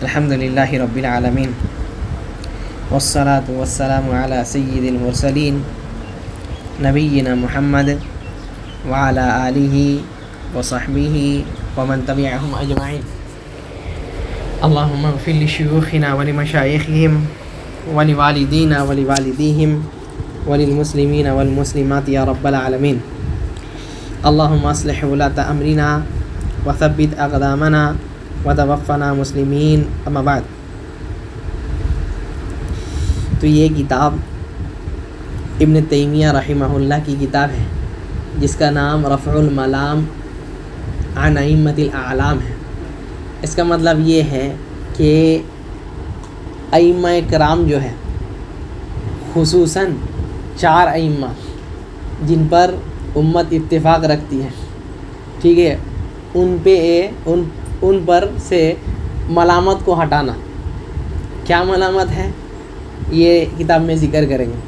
الحمد للہ رب العالمین والصلاة والسلام علی سید المرسلین نبینا محمد وعلی آلہ وصحبہ ومن تبعہم اجمعین. اللہم اغفر لشیوخنا ولمشایخہم ولوالدینا ولوالدیہم وللمسلمین والمسلمات یا رب العالمین. اللہم اصلح ولاۃ امرنا وثبت اقدامنا وتوفنا مسلمین. اما بعد، تو یہ کتاب ابن تیمیہ رحمہ اللہ کی کتاب ہے جس کا نام رفع الملام عن ائمۃ الاعلام ہے. اس کا مطلب یہ ہے کہ ائمہ کرام جو ہے، خصوصاً 4 ائمہ جن پر امت اتفاق رکھتی ہے، ٹھیک ہے، ان پر سے ملامت کو ہٹانا. کیا ملامت ہے یہ کتاب میں ذکر کریں گے.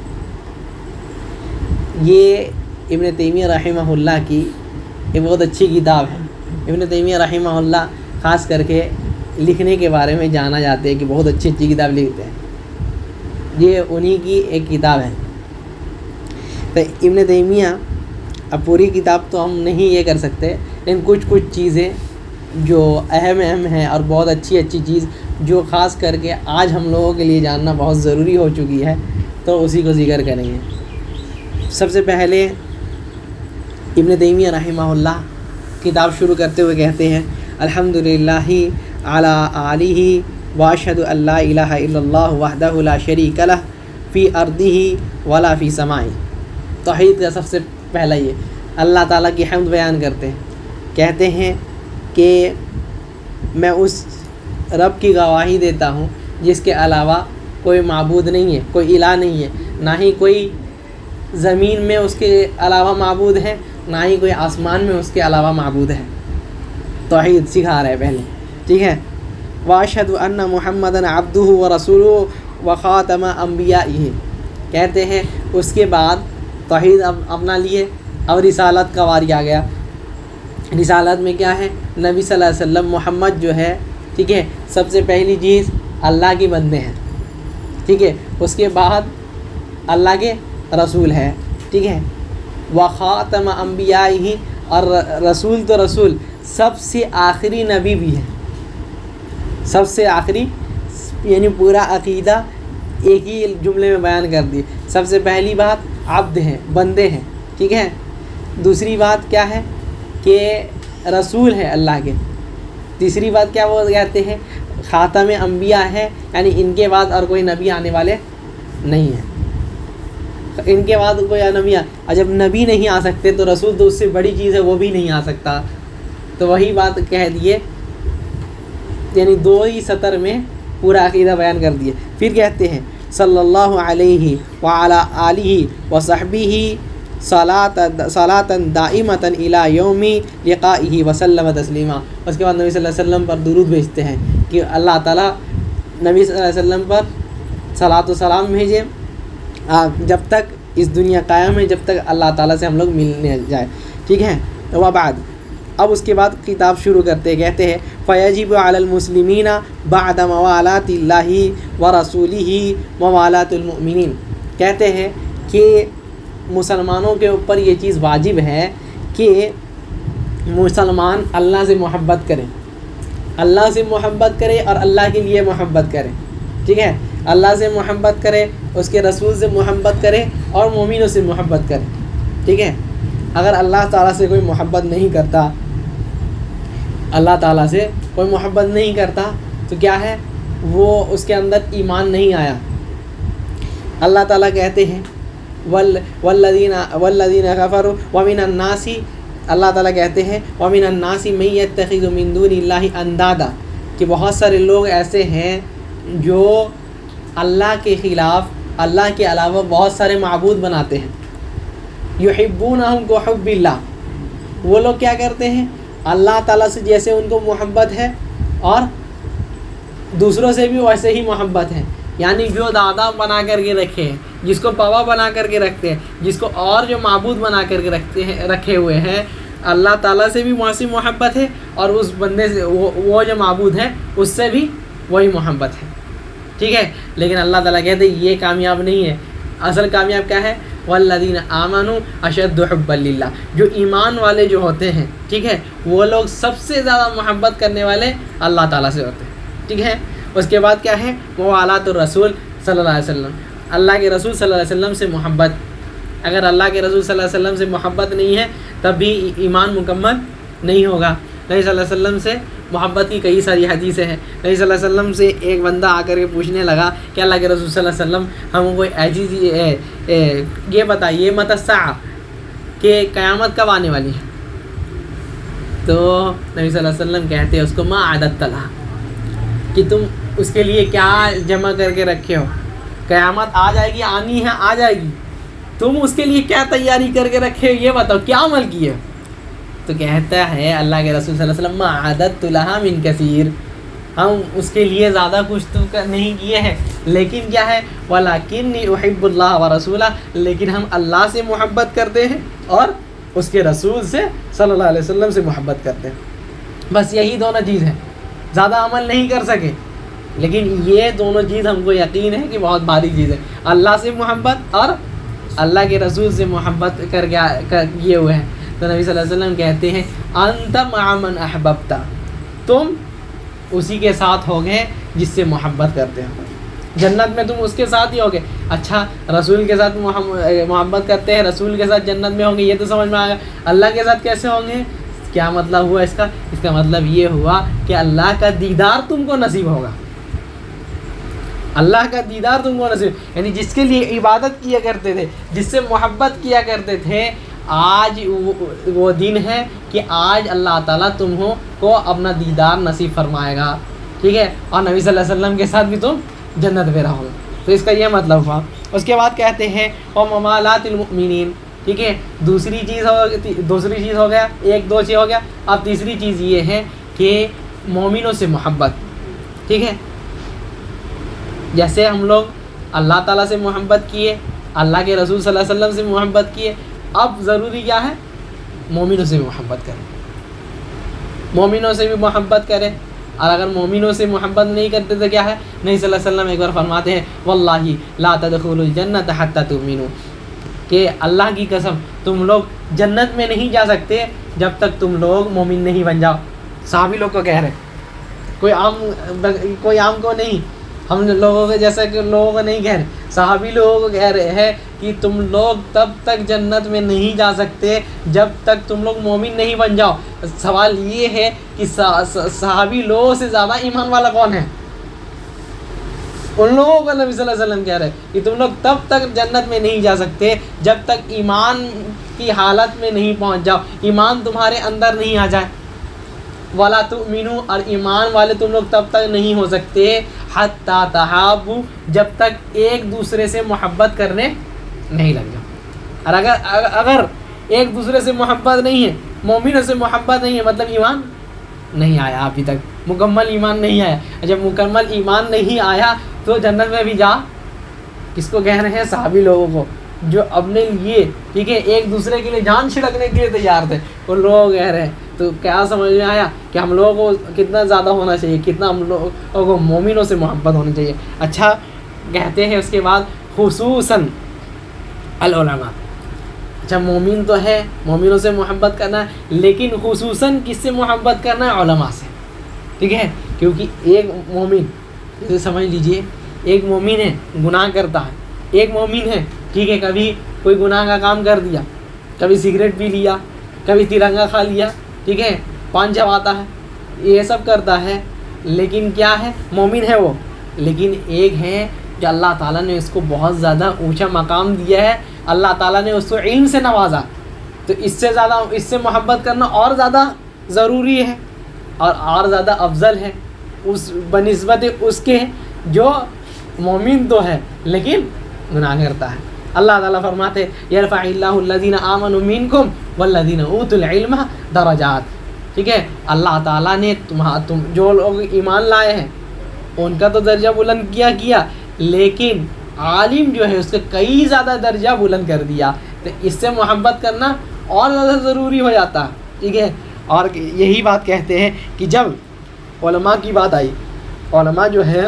یہ ابن تیمیہ رحمہ اللہ کی ایک بہت اچھی کتاب ہے. ابن تیمیہ رحمہ اللہ خاص کر کے لکھنے کے بارے میں جانا جاتے ہیں کہ بہت اچھی کتاب لکھتے ہیں. یہ انہی کی ایک کتاب ہے. تو ابن تیمیہ، اب پوری کتاب تو ہم نہیں یہ کر سکتے، لیکن کچھ چیزیں جو اہم ہیں اور بہت اچھی چیز جو خاص کر کے آج ہم لوگوں کے لیے جاننا بہت ضروری ہو چکی ہے، تو اسی کو ذکر کریں گے. سب سے پہلے ابن تیمیہ رحمہ اللہ کتاب شروع کرتے ہوئے کہتے ہیں: الحمدللہ علی آلہ واشہد ان لا الہ الا اللہ وحدہ لا شریک لہ فی ارضہ ولا فی سمائہ. توحید کا سب سے پہلا یہ اللہ تعالیٰ کی حمد بیان کرتے ہیں. کہتے ہیں کہ میں اس رب کی گواہی دیتا ہوں جس کے علاوہ کوئی معبود نہیں ہے، کوئی الہ نہیں ہے، نہ ہی کوئی زمین میں اس کے علاوہ معبود ہے، نہ ہی کوئی آسمان میں اس کے علاوہ معبود ہے. توحید سکھا رہے پہلے، ٹھیک ہے. واشہد ان محمدًا عبدہ ورسولہ وخاتم انبیائہ. کہتے ہیں اس کے بعد توحید اب اپنا لیے، اب رسالت کا واری آ گیا. رسالت میں کیا ہے؟ نبی صلی اللہ علیہ وسلم محمد جو ہے، ٹھیک ہے، سب سے پہلی چیز اللہ کے بندے ہیں، ٹھیک ہے. اس کے بعد اللہ کے رسول ہے، ٹھیک ہے. وخاتم انبیائہ، اور رسول تو رسول، سب سے آخری نبی بھی ہے. سب سے آخری یعنی پورا عقیدہ ایک ہی جملے میں بیان کر دی. سب سے پہلی بات عبد ہیں، بندے ہیں، ٹھیک ہے. دوسری بات کیا ہے کہ رسول ہے اللہ کے. تیسری بات کیا وہ کہتے ہیں؟ خاتم انبیاء ہے، یعنی ان کے بعد اور کوئی نبی آنے والے نہیں ہیں. ان کے بعد کوئی نبی اور جب نبی نہیں آ سکتے تو رسول تو اس سے بڑی چیز ہے، وہ بھی نہیں آ سکتا. تو وہی بات کہہ دیے، یعنی 2 ہی سطر میں پورا عقیدہ بیان کر دیے. پھر کہتے ہیں صلی اللہ علیہ وعلی آلہ وصحبہ صلاۃ دائمۃ الی یوم لقائہ وسلم تسلیما. اس کے بعد نبی صلی اللہ علیہ وسلم پر درود بھیجتے ہیں کہ اللہ تعالیٰ نبی صلی اللہ علیہ وسلم پر صلاۃ و سلام بھیجے جب تک اس دنیا قائم ہے، جب تک اللہ تعالیٰ سے ہم لوگ ملنے جائیں، ٹھیک ہے. وبعد، اب اس کے بعد کتاب شروع کرتے کہتے ہیں فیجب علی المسلمین بعد موالاۃ اللہ ورسولہ موالاۃ المؤمنین. کہتے ہیں کہ مسلمانوں کے اوپر یہ چیز واجب ہے کہ مسلمان اللہ سے محبت کریں، اللہ سے محبت کرے اور اللہ کے لیے محبت کرے، ٹھیک ہے. اللہ سے محبت کرے، اس کے رسول سے محبت کرے اور مومنوں سے محبت کرے، ٹھیک ہے. اگر اللہ تعالیٰ سے کوئی محبت نہیں کرتا، اللہ تعالیٰ سے کوئی محبت نہیں کرتا تو کیا ہے؟ وہ اس کے اندر ایمان نہیں آیا. اللہ تعالیٰ کہتے ہیں والذین کفروا ومن الناس، اللہ تعالیٰ کہتے ہیں ومن الناس من یتخذ من دون اللہ اندادا، کہ بہت سارے لوگ ایسے ہیں جو اللہ کے خلاف اللہ کے علاوہ بہت سارے معبود بناتے ہیں. یحبونہم کحب اللہ، وہ لوگ کیا کرتے ہیں؟ اللہ تعالیٰ سے جیسے ان کو محبت ہے اور دوسروں سے بھی ویسے ہی محبت ہے. یعنی جو دادا بنا کر کے رکھے ہیں، جس کو بابا بنا کر کے رکھتے ہیں، جس کو اور جو معبود بنا کر کے رکھے ہوئے ہیں، اللہ تعالیٰ سے بھی وہاں سے محبت ہے اور اس بندے سے وہ جو معبود ہے اس سے بھی وہی محبت ہے، ٹھیک ہے. لیکن اللہ تعالیٰ کہتے ہیں یہ کامیاب نہیں ہے. اصل کامیاب کیا ہے؟ والذین آمنوا اشد حبا للہ. جو ایمان والے جو ہوتے ہیں، ٹھیک ہے، وہ لوگ سب سے زیادہ محبت کرنے والے اللہ تعالیٰ سے ہوتے ہیں، ٹھیک ہے. اس کے بعد کیا ہے؟ موالات الرسول صلی اللہ علیہ وسلم. اللہ کے رسول صلی اللہ علیہ وسلم سے محبت. اگر اللہ کے رسول صلی اللہ علیہ وسلم سے محبت نہیں ہے تب بھی ایمان مکمل نہیں ہوگا. نبی صلی اللہ علیہ وسلم سے محبت کی کئی ساری حدیثیں ہیں. نبی صلی اللہ علیہ وسلم سے ایک بندہ آ کر کے پوچھنے لگا کہ اللہ کے رسول صلی اللہ علیہ وسلم ہم کو ایسی یہ بتائیے متی الساعہ کہ قیامت کب آنے والی ہے. تو نبی صلی اللہ علیہ وسلم کہتے ہیں اس کو ما عددت لہا، کہ تم اس کے لیے کیا جمع کر کے رکھے ہو. قیامت آ جائے گی، آنی ہے، آ جائے گی، تم اس کے لیے کیا تیاری کر کے رکھے ہو، یہ بتاؤ کیا عمل کیے. تو کہتا ہے اللہ کے رسول صلی اللہ علیہ وسلم ما عددت لہا من کثیر، ہم اس کے لیے زیادہ کچھ تو نہیں کیے ہیں، لیکن کیا ہے وَلَكِنِّي أُحِبُّ اللَّهَ وَرَسُولَهُ، لیکن ہم اللہ سے محبت کرتے ہیں اور اس کے رسول سے صلی اللہ علیہ وسلم سے محبت کرتے ہیں. بس یہی دونوں چیز ہیں، زیادہ عمل نہیں کر سکے، لیکن یہ دونوں چیز ہم کو یقین ہے کہ بہت بھاری چیز ہے. اللہ سے محبت اور اللہ کے رسول سے محبت کر کیے ہوئے ہیں. تو نبی صلی اللہ علیہ وسلم کہتے ہیں انت مع من احببت، تم اسی کے ساتھ ہوگے جس سے محبت کرتے ہو. جنت میں تم اس کے ساتھ ہی ہوگے. اچھا رسول کے ساتھ محبت کرتے ہیں، رسول کے ساتھ جنت میں ہوں گے، یہ تو سمجھ میں آ گیا. اللہ کے ساتھ کیسے ہوں گے؟ کیا مطلب ہوا اس کا؟ اس کا مطلب یہ ہوا کہ اللہ کا دیدار تم کو نصیب ہوگا. اللہ کا دیدار تم کو نصیب، یعنی جس کے لیے عبادت کیا کرتے تھے، جس سے محبت کیا کرتے تھے، آج وہ دن ہے کہ آج اللہ تعالیٰ تمہوں کو اپنا دیدار نصیب فرمائے گا، ٹھیک ہے. اور نبی صلی اللہ علیہ وسلم کے ساتھ بھی تم جنت میں رہو گے. تو اس کا یہ مطلب ہوا. اس کے بعد کہتے ہیں اور ممالات المؤمنین، ٹھیک ہے. دوسری چیز ہو گیا، ایک دو چیز ہو گیا. اب تیسری چیز یہ ہے کہ مومنوں سے محبت، ٹھیک ہے. جیسے ہم لوگ اللہ تعالیٰ سے محبت کیے، اللہ کے رسول صلی اللہ علیہ وسلم سے محبت کیے، اب ضروری کیا ہے؟ مومنوں سے بھی محبت کریں، مومنوں سے بھی محبت کریں. اور اگر مومنوں سے محبت نہیں کرتے تو کیا ہے؟ نبی صلی اللہ علیہ وسلم ایک بار فرماتے ہیں واللہ لا تدخلوا الجنۃ حتی تؤمنوا، کہ اللہ کی قسم تم لوگ جنت میں نہیں جا سکتے جب تک تم لوگ مومن نہیں بن جاؤ. صحابی لوگ کو کہہ رہے، کوئی عام کو نہیں، ہم لوگوں کے جیسا کہ لوگوں کو نہیں کہہ رہے، صحابی لوگوں کو کہہ رہے ہیں کہ تم لوگ تب تک جنت میں نہیں جا سکتے جب تک تم لوگ مومن نہیں بن جاؤ. سوال یہ ہے کہ صحابی لوگوں سے زیادہ ایمان والا کون ہے؟ ان لوگوں کو نبی صلی اللہ علیہ وسلم کہہ رہے ہیں کہ تم لوگ تب تک جنت میں نہیں جا سکتے جب تک ایمان کی حالت میں نہیں پہنچ جاؤ، ایمان تمہارے اندر نہیں آ جائے. وَلَا تُؤْمِنُوا، اور ایمان والے تم لوگ تب تک نہیں ہو سکتے حَتَّى تَحَابُوا، جب تک ایک دوسرے سے محبت کرنے نہیں لگ جاؤ. اور اگر ایک دوسرے سے محبت نہیں ہے، مومنوں سے محبت نہیں ہے، مطلب ایمان نہیں آیا ابھی تک، مکمل ایمان نہیں آیا. جب مکمل ایمان نہیں آیا تو جنت میں بھی جا کس کو کہہ رہے ہیں؟ صحابی لوگوں کو، جو اپنے لیے، ٹھیک ہے، ایک دوسرے کے لیے جان چھڑکنے کے لیے تیار تھے، ان لوگوں کو کہہ رہے ہیں. تو کیا سمجھ میں آیا کہ ہم لوگوں کو کتنا زیادہ ہونا چاہیے، کتنا ہم لوگوں کو مومنوں سے محبت ہونی چاہیے. اچھا کہتے ہیں اس کے بعد خصوصاً العلماء. اچھا مومن تو ہے، مومنوں سے محبت کرنا ہے، لیکن خصوصاً کس سے محبت کرنا ہے؟ علماء سے، ٹھیک ہے. کیونکہ ایک مومن، جیسے سمجھ لیجئے ایک مومن ہے گناہ کرتا ہے، ایک مومن ہے، ٹھیک ہے، کبھی کوئی گناہ کا کام کر دیا، کبھی سگریٹ پی لیا، کبھی ترنگا کھا لیا، ٹھیک ہے، پان چباتا ہے، یہ سب کرتا ہے، لیکن کیا ہے؟ مومن ہے وہ. لیکن ایک ہے جو اللہ تعالیٰ نے اس کو بہت زیادہ اونچا مقام دیا ہے، اللہ تعالیٰ نے اس کو علم سے نوازا، تو اس سے محبت کرنا اور زیادہ ضروری ہے اور زیادہ افضل ہے اس بنسبت اس کے جو مومن تو ہے لیکن گناہ کرتا ہے. اللہ تعالیٰ فرماتے یرفع اللہ الذین آمنوا منکم والذین اوتوا العلم درجات، ٹھیک ہے. اللہ تعالیٰ نے تم جو لوگ ایمان لائے ہیں ان کا تو درجہ بلند کیا، لیکن عالم جو ہے اس کا کئی زیادہ درجہ بلند کر دیا. تو اس سے محبت کرنا اور زیادہ ضروری ہو جاتا ہے، ٹھیک ہے. اور یہی بات کہتے ہیں کہ جب علماء کی بات آئی علماء جو ہیں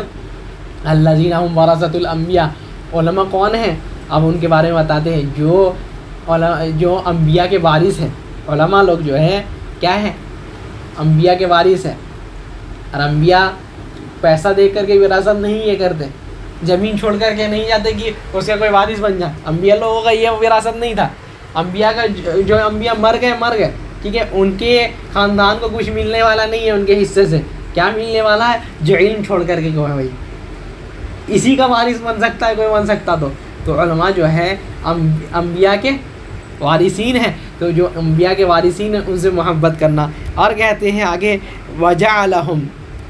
الذین هم ورثۃ الانبیاء، علماء کون ہیں؟ اب ان کے بارے میں بتاتے ہیں جو انبیاء کے وارث ہیں۔ علماء لوگ جو ہیں کیا ہیں؟ انبیاء کے وارث ہیں۔ اور انبیاء پیسہ دے کر کے وراثت نہیں یہ کرتے، زمین چھوڑ کر کے نہیں جاتے کہ اس کا کوئی وارث بن جائے۔ انبیاء لوگوں کا یہ وراثت نہیں تھا۔ انبیاء کا جو انبیاء مر گئے، ٹھیک ہے، ان کے خاندان کو کچھ ملنے والا نہیں ہے ان کے حصے سے۔ کیا ملنے والا ہے؟ جو علم چھوڑ کر کے جو ہے وہی اسی کا وارث بن سکتا ہے، کوئی بن سکتا تو علماء جو ہے انبیاء کے وارثین ہیں۔ تو جو انبیاء کے وارثین ہیں ان سے محبت کرنا۔ اور کہتے ہیں آگے وَجَعَلَهُمْ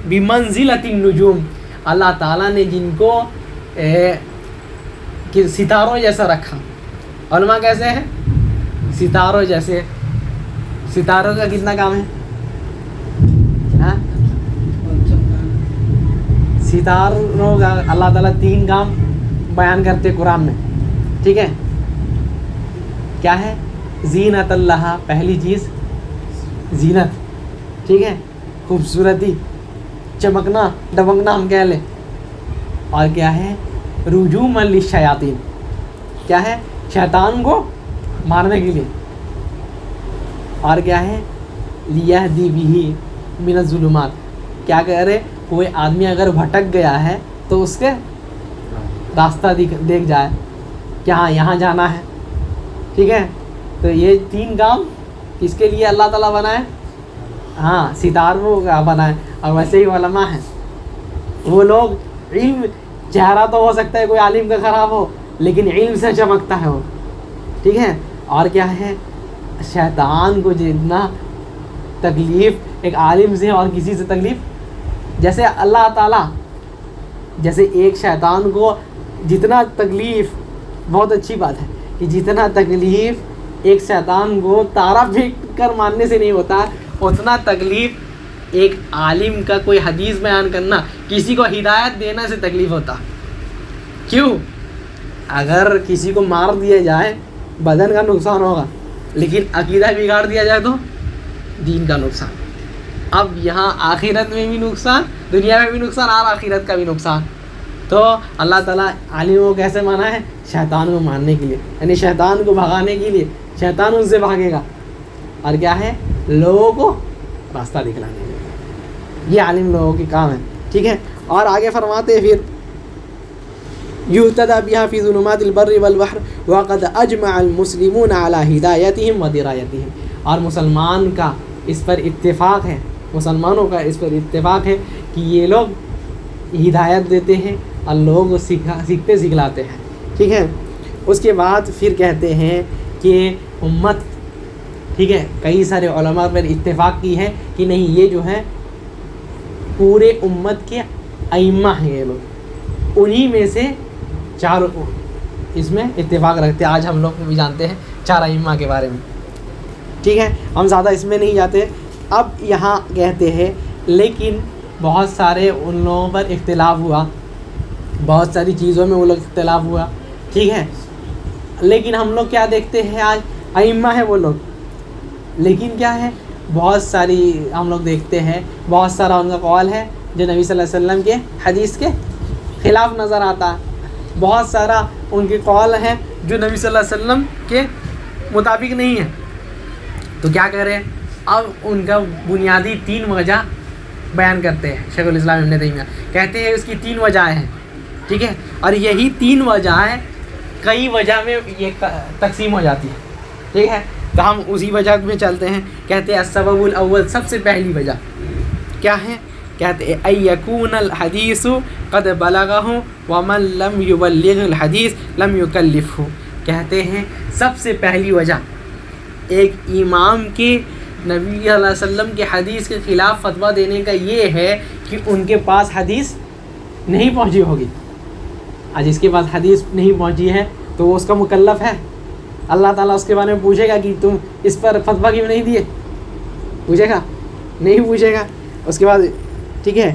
بِمَنزِلَةِ النُّجُومِ، اللہ تعالیٰ نے جن کو ستاروں جیسا رکھا۔ علماء کیسے ہیں؟ ستاروں جیسے۔ ستاروں کا کتنا کام ہے؟ ستاروں کا اللہ تعالیٰ 3 کام بیان کرتے قرآن میں، ٹھیک ہے؟ کیا ہے؟ زینت اللہ، پہلی چیز زینت، ٹھیک ہے، خوبصورتی، چمکنا دمکنا ہم کہہ لیں۔ اور کیا ہے؟ رجوما للشیاطین، کیا ہے؟ شیطان کو مارنے کے لیے۔ اور کیا ہے؟ لیہدی بہ من الظلمات، کیا کہہ رہے؟ کوئی آدمی اگر بھٹک گیا ہے تو اس کے راستہ دیکھ جائے کہ ہاں یہاں جانا ہے، ٹھیک ہے؟ تو یہ 3 کام کس کے لیے اللہ تعالیٰ بنائے؟ ہاں، ستاروں کا بنائے۔ اور ویسے ہی علماء ہیں، وہ لوگ علم، چہرہ تو ہو سکتا ہے کوئی عالم کا خراب ہو لیکن علم سے چمکتا ہے وہ، ٹھیک ہے؟ اور کیا ہے؟ شیطان کو جتنا تکلیف ایک عالم سے اور کسی سے تکلیف، جیسے اللہ تعالیٰ جیسے ایک شیطان کو جتنا تکلیف، بہت اچھی بات ہے کہ جتنا تکلیف ایک شیطان کو تارا پھینک کر مارنے سے نہیں ہوتا، اتنا تکلیف ایک عالم کا کوئی حدیث بیان کرنا، کسی کو ہدایت دینا سے تکلیف ہوتا۔ کیوں؟ اگر کسی کو مار دیا جائے بدن کا نقصان ہوگا، لیکن عقیدہ بگاڑ دیا جائے تو دین کا نقصان۔ اب یہاں آخرت میں بھی نقصان، دنیا میں بھی نقصان اور آخرت کا بھی نقصان۔ تو اللہ تعالیٰ عالموں کو کیسے مانا ہے؟ شیطان کو مارنے کے لیے، یعنی شیطان کو بھگانے کے لیے، شیطان ان سے بھاگے گا۔ اور کیا ہے؟ لوگوں کو راستہ دکھلانے کے لیے، یہ عالم لوگوں کے کام ہے، ٹھیک ہے؟ اور آگے فرماتے پھر یہتدی بہا فی ظلمات البر والبحر وقد اجمع المسلمون علی ہدایتہم ودرایتہم، اور مسلمان کا اس پر اتفاق ہے، مسلمانوں کا اس پر اتفاق ہے کہ یہ لوگ ہدایت دیتے ہیں اور لوگوں کو سیکھتے سکھلاتے ہیں، ٹھیک ہے؟ اس کے بعد پھر کہتے ہیں کہ امت، ٹھیک ہے، کئی سارے علماء پر اتفاق کی ہے کہ نہیں، یہ جو ہے پورے امت کے ائمہ ہیں، یہ لوگ انہی میں سے 4 اس میں اتفاق رکھتے ہیں۔ آج ہم لوگ بھی جانتے ہیں 4 ائمہ کے بارے میں، ٹھیک ہے؟ ہم زیادہ اس میں نہیں جاتے۔ اب یہاں کہتے ہیں لیکن بہت سارے ان لوگوں پر اختلاف ہوا، بہت ساری چیزوں میں وہ لوگ اختلاف ہوا، ٹھیک ہے؟ لیکن ہم لوگ کیا دیکھتے ہیں؟ آج ائمہ ہیں وہ لوگ، لیکن کیا ہے؟ بہت ساری ہم لوگ دیکھتے ہیں، بہت سارا ان کا قول ہے جو نبی صلی اللہ علیہ وسلم کے حدیث کے خلاف نظر آتا ہے، بہت سارا ان کے قول ہیں جو نبی صلی اللہ علیہ وسلم کے مطابق نہیں ہے۔ تو کیا کہہ رہے ہیں؟ اب ان کا بنیادی 3 وجہ بیان کرتے ہیں شیخ الاسلام ابن تیمیہ، کہتے ہیں اس کی 3 وجہیں ہیں، ٹھیک ہے؟ اور یہی 3 وجہیں کئی وجہ میں یہ تقسیم ہو جاتی ہے، ٹھیک ہے؟ تو ہم اسی وجہ میں چلتے ہیں۔ کہتے ہیں السبب الاول، سب سے پہلی وجہ کیا ہے؟ کہتے ہیں ان یکون الحدیث قد بلغہ ومن لم یبلغ الحدیث لم یکلفہ، کہتے ہیں سب سے پہلی وجہ ایک امام کے نبی صلی اللہ علیہ وسلم کے حدیث کے خلاف فتویٰ دینے کا یہ ہے کہ ان کے پاس حدیث نہیں پہنچی ہوگی۔ آج جس کے پاس حدیث نہیں پہنچی ہے تو وہ اس کا مکلف ہے، اللہ تعالیٰ اس کے بارے میں پوچھے گا کہ تم اس پر فتویٰ کیوں نہیں دیے؟ پوچھے گا؟ نہیں پوچھے گا۔ اس کے بعد ٹھیک ہے،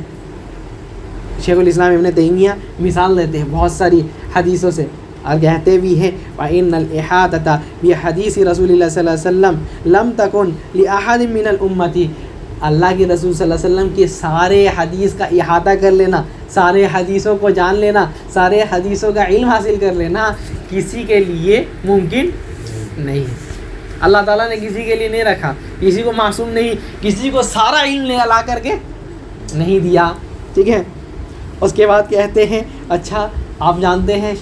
شیخ الاسلام ابن تیمیہ مثال دیتے ہیں بہت ساری حدیثوں سے، اور کہتے بھی ہیں وَإِنَّ الْإِحَاطَةَ بِحَدِيثِ رسول اللہ صلی اللہ علیہ وسلم لم تکن لأحد من الامتی، اللہ کے رسول صلی اللہ علیہ وسلم کے سارے حدیث کا احاطہ کر لینا، سارے حدیثوں کو جان لینا، سارے حدیثوں کا علم حاصل کر لینا کسی کے لیے ممکن نہیں ہے۔ اللہ تعالیٰ نے کسی کے لیے نہیں رکھا، کسی کو معصوم نہیں، کسی کو سارا علم لے لا کر کے نہیں دیا، ٹھیک ہے۔ اس کے بعد کہتے ہیں اچھا آپ جانتے ہیں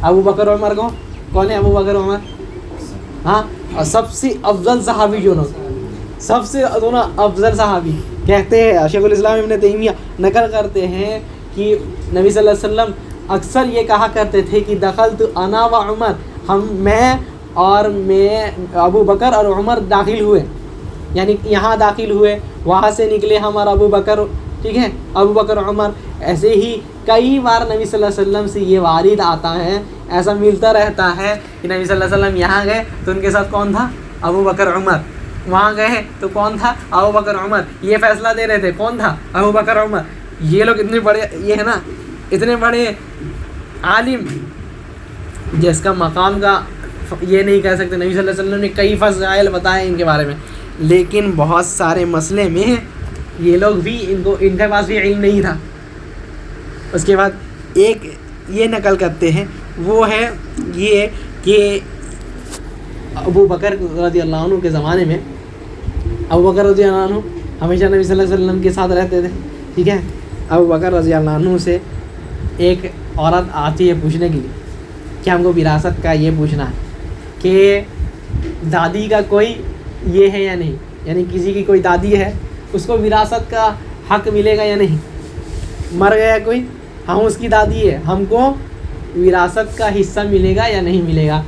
ابو بکر عمر کو، کون ہے ابو بکر عمر؟ ہاں، اور سب سے افضل صحابی جو لوگ، سب سے دونوں افضل صحابی کہتے ہیں، شیخ الاسلام ابن تیمیہ نقل کرتے ہیں کہ نبی صلی اللہ علیہ وسلم اکثر یہ کہا کرتے تھے کہ دخلت انا و عمر، میں ابو بکر اور عمر داخل ہوئے، یعنی یہاں داخل ہوئے، وہاں سے نکلے ہم اور ابو بکر، ٹھیک ہے، ابو بکر عمر۔ ایسے ہی کئی بار نبی صلی اللہ علیہ وسلم سے یہ وارد آتا ہے، ایسا ملتا رہتا ہے کہ نبی صلی اللہ علیہ وسلم یہاں گئے تو ان کے ساتھ کون تھا؟ ابو بکر عمر، وہاں گئے تو کون تھا؟ ابو بکر عمر، یہ فیصلہ دے رہے تھے، کون تھا؟ ابو بکر عمر۔ یہ لوگ اتنے بڑے، یہ ہے نا اتنے بڑے عالم جس کا مقام کا یہ نہیں کہہ سکتے، نبی صلی اللہ علیہ وسلم نے کئی فضائل بتائے ان کے بارے میں، لیکن بہت سارے مسئلے میں یہ لوگ بھی ان کے پاس بھی علم نہیں تھا۔ اس کے بعد ایک یہ نقل کرتے ہیں، وہ ہے یہ کہ ابو بکر رضی اللہ عنہ کے زمانے میں، ابو بکر رضی اللہ عنہ ہمیشہ نبی صلی اللہ علیہ وسلم کے ساتھ رہتے تھے، ٹھیک ہے۔ ابو بکر رضی اللہ عنہ سے ایک عورت آتی ہے پوچھنے کے لیے کہ ہم کو وراثت کا یہ پوچھنا ہے کہ دادی کا کوئی یہ ہے یا نہیں، یعنی کسی کی کوئی دادی ہے، اس کو وراثت کا حق ملے گا یا نہیں؟ مر گیا کوئی، ہم اس کی دادی ہے، ہم کو وراثت کا حصہ ملے گا یا نہیں ملے گا،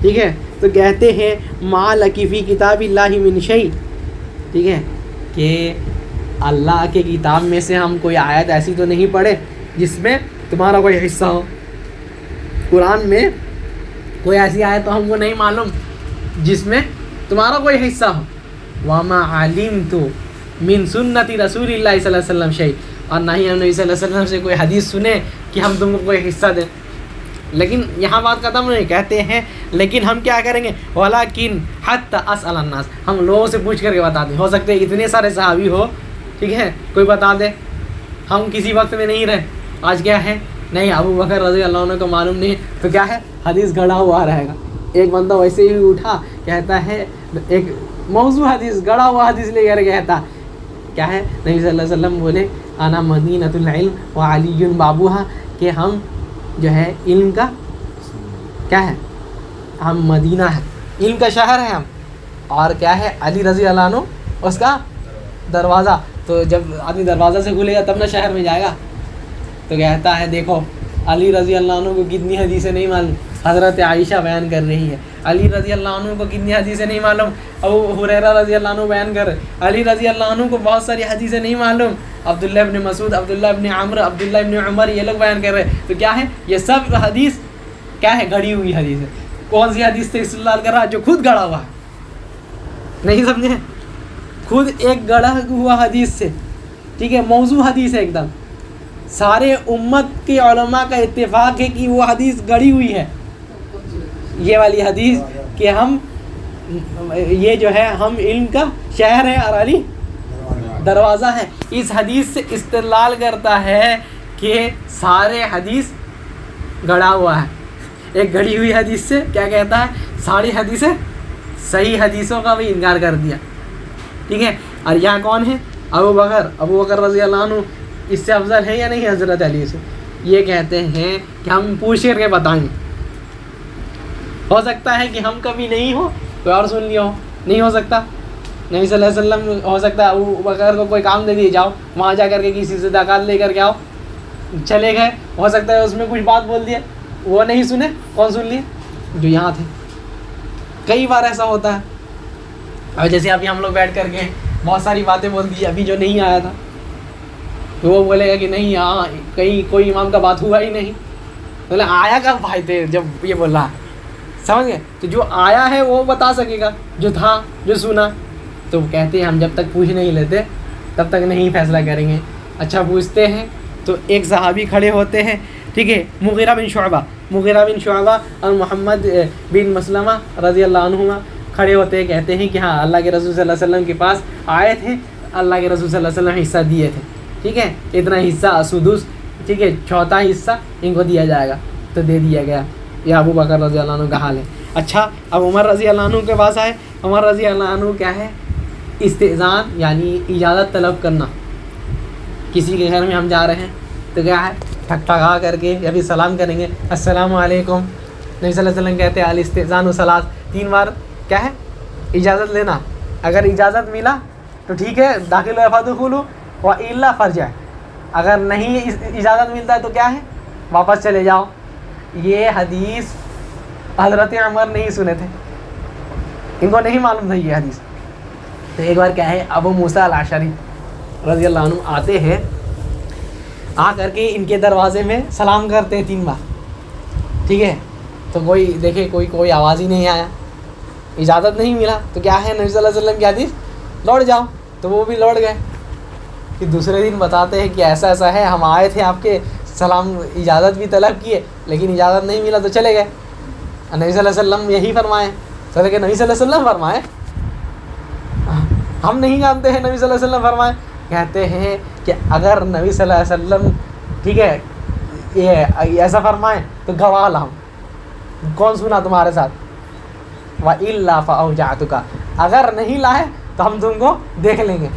ٹھیک ہے۔ تو کہتے ہیں ما لکی فی کتاب اللہ من شیء، ٹھیک ہے، کہ اللہ کے کتاب میں سے ہم کوئی آیت ایسی تو نہیں پڑھے جس میں تمہارا کوئی حصہ ہو، قرآن میں کوئی ایسی آیت تو ہم کو نہیں معلوم جس میں تمہارا کوئی حصہ ہو۔ وما علمت من سنت رسول اللہ صلی اللہ علیہ وسلم شیء، اور نہ ہی ہم نبی صلی اللہ علیہ وسلم سے کوئی حدیث سنے کہ ہم تم کو کوئی حصہ دیں۔ لیکن یہاں بات ختم نہیں، کہتے ہیں لیکن ہم کیا کریں گے؟ ولیکن حتی اسأل الناس، ہم لوگوں سے پوچھ کر کے بتا دیں۔ ہو سکتے اتنے سارے صحابی ہو، ٹھیک ہے، کوئی بتا دے، ہم کسی وقت میں نہیں رہے، آج کیا ہے نہیں ابو بکر رضی اللہ عنہ کو معلوم نہیں، تو کیا ہے حدیث گڑھا ہوا رہے گا۔ ایک بندہ ویسے ہی اٹھا کہتا ہے، ایک موضوع حدیث گڑھا ہوا حدیث لے کر کہتا کیا ہے، نبی صلی اللہ علیہ وسلم بولے انا مدینۃ العلم وعلی بابوہا، کہ ہم جو ہے علم کا کیا ہے، ہم مدینہ ہے، علم کا شہر ہے ہم، اور کیا ہے علی رضی اللہ عنہ اس کا دروازہ، تو جب آدمی دروازہ سے کھلے گا تب نہ شہر میں جائے گا۔ تو کہتا ہے دیکھو علی رضی اللہ عنہ کو کتنی حدیثیں نہیں معلوم، حضرت عائشہ بیان کر رہی ہے، علی رضی اللہ عنہ کو کتنی حدیثیں نہیں معلوم، ابو ہریرہ رضی اللہ عنہ بیان کر رہے، علی رضی اللہ عنہ کو بہت ساری حدیثیں نہیں معلوم، عبداللہ ابن مسعود، عبداللہ ابن عمرو، عبداللہ ابن عمر، یہ لوگ بیان کر رہے، تو کیا ہے یہ سب حدیث کیا ہے، گھڑی ہوئی حدیث ہے۔ کون سی حدیث سے استدلال کر رہا؟ جو خود گڑھا ہوا ہے، نہیں سمجھے، خود ایک گڑھا ہوا حدیث سے، ٹھیک ہے، موضوع حدیث ہے ایک دم، سارے امت کے علماء کا اتفاق ہے کہ وہ حدیث گڑھی ہوئی ہے، یہ والی حدیث کہ ہم یہ جو ہے ہم علم کا شہر ہے اور علی دروازہ ہے، اس حدیث سے استدلال کرتا ہے کہ سارے حدیث گڑھا ہوا ہے۔ ایک گڑھی ہوئی حدیث سے کیا کہتا ہے، ساری حدیثیں صحیح حدیثوں کا بھی انکار کر دیا، ٹھیک ہے۔ اور یہاں کون ہے؟ ابو بکر رضی اللہ عنہ اس سے افضل ہے یا نہیں حضرت علی سے؟ یہ کہتے ہیں کہ ہم پوچھ کر کے بتائیں گے، ہو سکتا ہے کہ ہم کبھی نہیں ہو، کوئی اور سن لیا ہو، نہیں ہو سکتا، نبی صلی اللہ علیہ وسلم ہو سکتا ہے ابو بکر کو کوئی کام دے دیے، جاؤ وہاں جا کر کے کسی سے زکوٰۃ لے کر کے آؤ، چلے گئے، ہو سکتا ہے اس میں کچھ بات بول دیے، وہ نہیں سنے، کون سن لیے؟ جو یہاں تھے۔ کئی بار ایسا ہوتا ہے، اور جیسے ابھی ہم لوگ بیٹھ کر کے بہت ساری باتیں بول دی، ابھی جو نہیں آیا تھا تو وہ بولے گا کہ نہیں یہاں کہیں کوئی امام کا بات ہوا ہی نہیں، بولے آیا کب بھائی تھے جب یہ بول رہا ہے، سمجھ گئے؟ تو جو آیا ہے وہ بتا سکے گا، جو تھا جو سنا، تو کہتے ہیں ہم جب تک پوچھ نہیں لیتے تب تک نہیں فیصلہ کریں گے۔ اچھا پوچھتے ہیں تو ایک صحابی کھڑے ہوتے ہیں، ٹھیک ہے، مغیرہ بن شعبہ اور محمد بن مسلمہ رضی اللہ عنہما کھڑے ہوتے ہیں، کہتے ہیں کہ ہاں اللہ کے رسول صلی اللہ علیہ وسلم کے پاس آئے تھے اللہ کے رسول صلی اللہ علیہ وسلم حصہ دیے تھے، ٹھیک ہے، اتنا حصہ سدس، ٹھیک ہے، چوتھا حصہ ان کو دیا جائے گا، تو دے دیا گیا۔ یہ ابو بکر رضی اللہ عنہ کا حال ہے۔ اچھا اب عمر رضی اللہ عنہ کے پاس آئے۔ عمر رضی اللہ عنہ کیا ہے، استئذان یعنی اجازت طلب کرنا، کسی کے گھر میں ہم جا رہے ہیں تو کیا ہے، ٹھک ٹھکا کر کے یا پھر سلام کریں گے، السلام علیکم، نبی صلی اللہ علیہ وسلم کہتے ہیں الاستئذان ثلاث، 3 بار کیا ہے اجازت لینا، اگر اجازت ملا تو ٹھیک ہے داخل ہو فادخلوا والا فرجع، اگر نہیں اجازت ملتا ہے تو کیا ہے واپس چلے جاؤ۔ یہ حدیث حضرت عمر نہیں سنے تھے، ان کو نہیں معلوم تھا یہ حدیث۔ تو ایک بار کیا ہے ابو موسیٰ الاشعری رضی اللہ عنہ آتے ہیں، آ کر کے ان کے دروازے میں سلام کرتے ہیں 3 بار، ٹھیک ہے، تو کوئی دیکھے کوئی آواز ہی نہیں آیا، اجازت نہیں ملا، تو کیا ہے نبی صلی اللہ علیہ وسلم کی حدیث لوٹ جاؤ، تو وہ بھی لوٹ گئے۔ کہ دوسرے دن بتاتے ہیں کہ ایسا ایسا ہے، ہم آئے تھے آپ کے سلام اجازت بھی طلب کیے لیکن اجازت نہیں ملا تو چلے گئے۔ نبی صلی اللہ علیہ وسلم یہی فرمائے، چلے کہ نبی صلی اللہ علیہ وسلم فرمائے، ہم نہیں جانتے ہیں نبی صلی اللہ علیہ وسلم فرمائے، کہتے ہیں کہ اگر نبی صلی اللہ علیہ وسلم ٹھیک ہے یہ ایسا فرمائے تو گواہ لاؤ، کون سنا تمہارے ساتھ، وَإِلَّا فَأَوْجَعْتُكَ، اگر نہیں لائے تو ہم تم کو دیکھ لیں گے،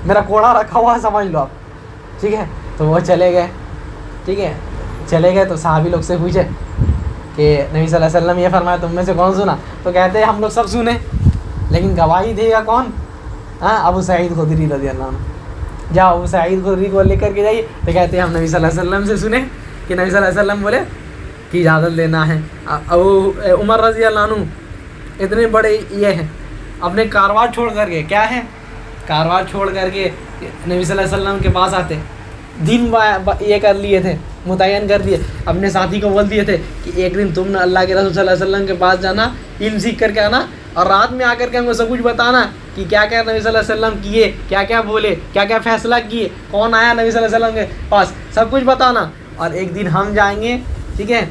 میرا کوڑا رکھا ہوا ہے سمجھ لو آپ، ٹھیک ہے۔ تو وہ چلے گئے، ٹھیک ہے، چلے گئے تو صحابی لوگ سے پوچھے کہ نبی صلی اللہ علیہ وسلم یہ فرمایا تم میں سے کون سنا، تو کہتے ہیں ہم لوگ سب سنے لیکن گواہی دے گا کون، ہاں ابو سعید خدری رضی اللہ عنہ، جاؤ ابو سعید خدری کو لے کر کے جائیے، تو کہتے ہیں ہم نبی صلی اللہ علیہ وسلم سے سنے کہ نبی صلی اللہ علیہ وسلم بولے کہ اجازت لینا ہے۔ ابو عمر رضی اللہ عنہ اتنے بڑے یہ ہیں، اپنے کاروبار چھوڑ کر کے کیا ہے، کاروبار چھوڑ کر کے نبی صلی اللہ علیہ وسلم کے پاس آتے، دن یہ کر لیے تھے، متعین کر دیے، اپنے ساتھی کو بول دیے تھے کہ ایک دن تم نے اللہ کے رسول صلی اللہ علیہ وسلم کے پاس جانا، علم سیکھ کر کے آنا، اور رات میں آ کر کے ہم کو سب کچھ بتانا کہ کیا کیا نبی صلی اللہ علیہ وسلم کیے، کیا کیا بولے، کیا کیا فیصلہ کیے، کون آیا نبی صلی اللہ علیہ وسلم کے پاس، سب کچھ بتانا۔ اور ایک دن ہم جائیں گے، ٹھیک ہے،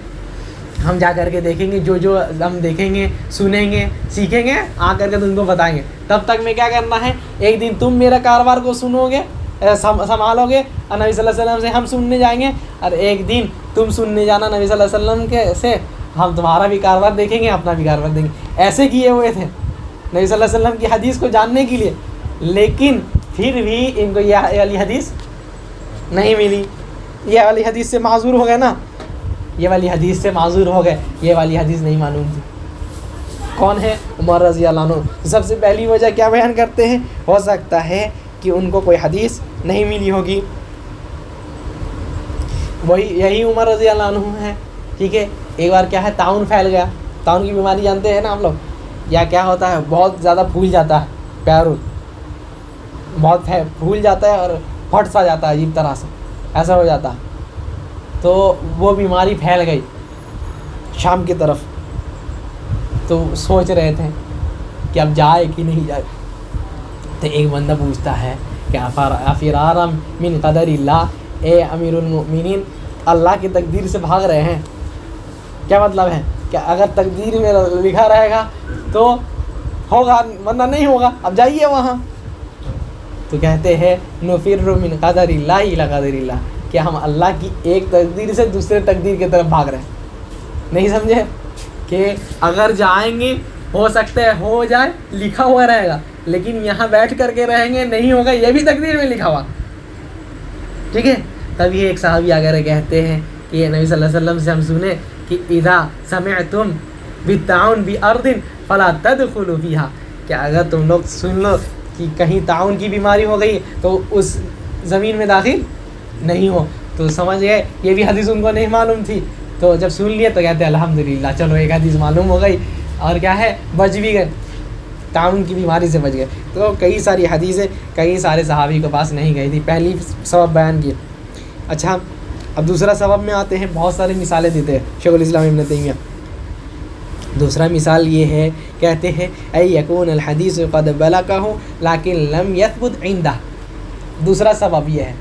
ہم جا کر کے دیکھیں گے، جو ہم دیکھیں گے سنیں گے سیکھیں گے، آ کر کے تم کو بتائیں گے، تب تک میں کیا کرنا ہے، ایک دن تم میرا کاروبار کو سنو گے، سنبھالو گے، اور نبی صلی اللہ علیہ وسلم سے ہم سننے جائیں گے، اور ایک دن تم سننے جانا نبی صلی اللہ علیہ وسلم کے سے، ہم تمہارا بھی کاروبار دیکھیں گے، اپنا بھی کاروبار دیں گے۔ ایسے کیے ہوئے تھے نبی صلی اللہ علیہ وسلم کی حدیث کو جاننے کے لیے، لیکن پھر بھی ان کو یہ والی حدیث نہیں ملی، یہ والی حدیث سے معذور ہو گئے نا، یہ والی حدیث سے معذور ہو گئے، یہ والی حدیث نہیں معلوم تھی۔ کون ہے؟ عمر رضی اللہ عنہ۔ سب سے پہلی وجہ کیا بیان کرتے ہیں، ہو سکتا ہے کہ ان کو کوئی حدیث نہیں ملی ہوگی، یہی عمر رضی اللہ عنہ ہے، ٹھیک ہے۔ ایک بار کیا ہے طاعون پھیل گیا، طاعون کی بیماری جانتے ہیں نا ہم لوگ، یا کیا ہوتا ہے بہت زیادہ پھول جاتا ہے پیروں، بہت پھول جاتا ہے اور پھٹ سا جاتا ہے عجیب طرح سے، ایسا ہو جاتا ہے، تو وہ بیماری پھیل گئی شام کی طرف، تو سوچ رہے تھے کہ اب جائے کہ نہیں جائے، تو ایک بندہ پوچھتا ہے کہ افرارا من قدر اللہ، اے امیر المؤمنین اللہ کی تقدیر سے بھاگ رہے ہیں، کیا مطلب ہے کہ اگر تقدیر میں لکھا رہے گا تو ہوگا ورنہ نہیں ہوگا، اب جائیے وہاں۔ تو کہتے ہیں نفر من قدر اللہ الی قدر اللہ، کہ ہم اللہ کی ایک تقدیر سے دوسرے تقدیر کی طرف بھاگ رہے ہیں، نہیں سمجھے کہ اگر جائیں گے ہو سکتا ہے ہو جائے، لکھا ہوا رہے گا، لیکن یہاں بیٹھ کر کے رہیں گے نہیں ہوگا، یہ بھی تقدیر میں لکھا ہوا، ٹھیک ہے۔ تب یہ ایک صحابی آ کر کہتے ہیں کہ یہ نبی صلی اللہ علیہ وسلم سے ہم سنے کہ اذا سمعتم بالطاعون بارض فلا تدخلوا فیہا، کہ اگر تم لوگ سن لو کہ کہیں طاعون کی بیماری ہو گئی تو اس زمین میں داخل نہیں ہو، تو سمجھ گئے یہ بھی حدیث ان کو نہیں معلوم تھی، تو جب سن لیے تو کہتے ہیں الحمدللہ چلو ایک حدیث معلوم ہو گئی، اور کیا ہے بچ بھی گئے، طاعون کی بیماری سے بچ گئے۔ تو کئی ساری حدیثیں کئی سارے صحابی کے پاس نہیں گئی تھی، پہلی سبب بیان کیے۔ اچھا اب دوسرا سبب میں آتے ہیں، بہت ساری مثالیں دیتے ہیں شیخ الاسلام ابن تیمیہ۔ دوسرا مثال یہ ہے، کہتے ہیں اے یکون الحدیث قد بلغہ لیکن لم یثبت عندہ، دوسرا سبب یہ ہے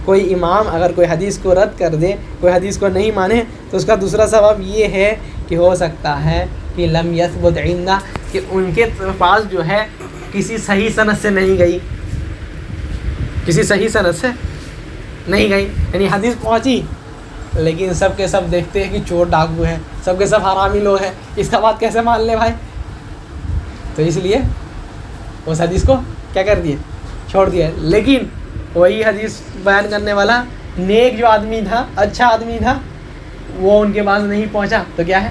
کوئی امام اگر کوئی حدیث کو رد کر دے، کوئی حدیث کو نہیں مانے، تو اس کا دوسرا سبب یہ ہے کہ ہو سکتا ہے کہ لم یثبت عندہ، کہ ان کے پاس جو ہے کسی صحیح سند سے نہیں گئی، کسی صحیح سند سے نہیں گئی، یعنی حدیث پہنچی لیکن سب کے سب دیکھتے ہیں کہ چور ڈاکو ہیں، سب کے سب حرامی لوگ ہیں، اس کا بات کیسے مان لے بھائی؟ تو اس لیے اس حدیث کو کیا کر دیے؟ چھوڑ دیا۔ لیکن وہی حدیث بیان کرنے والا نیک جو آدمی تھا، اچھا آدمی تھا، وہ ان کے پاس نہیں پہنچا تو کیا ہے،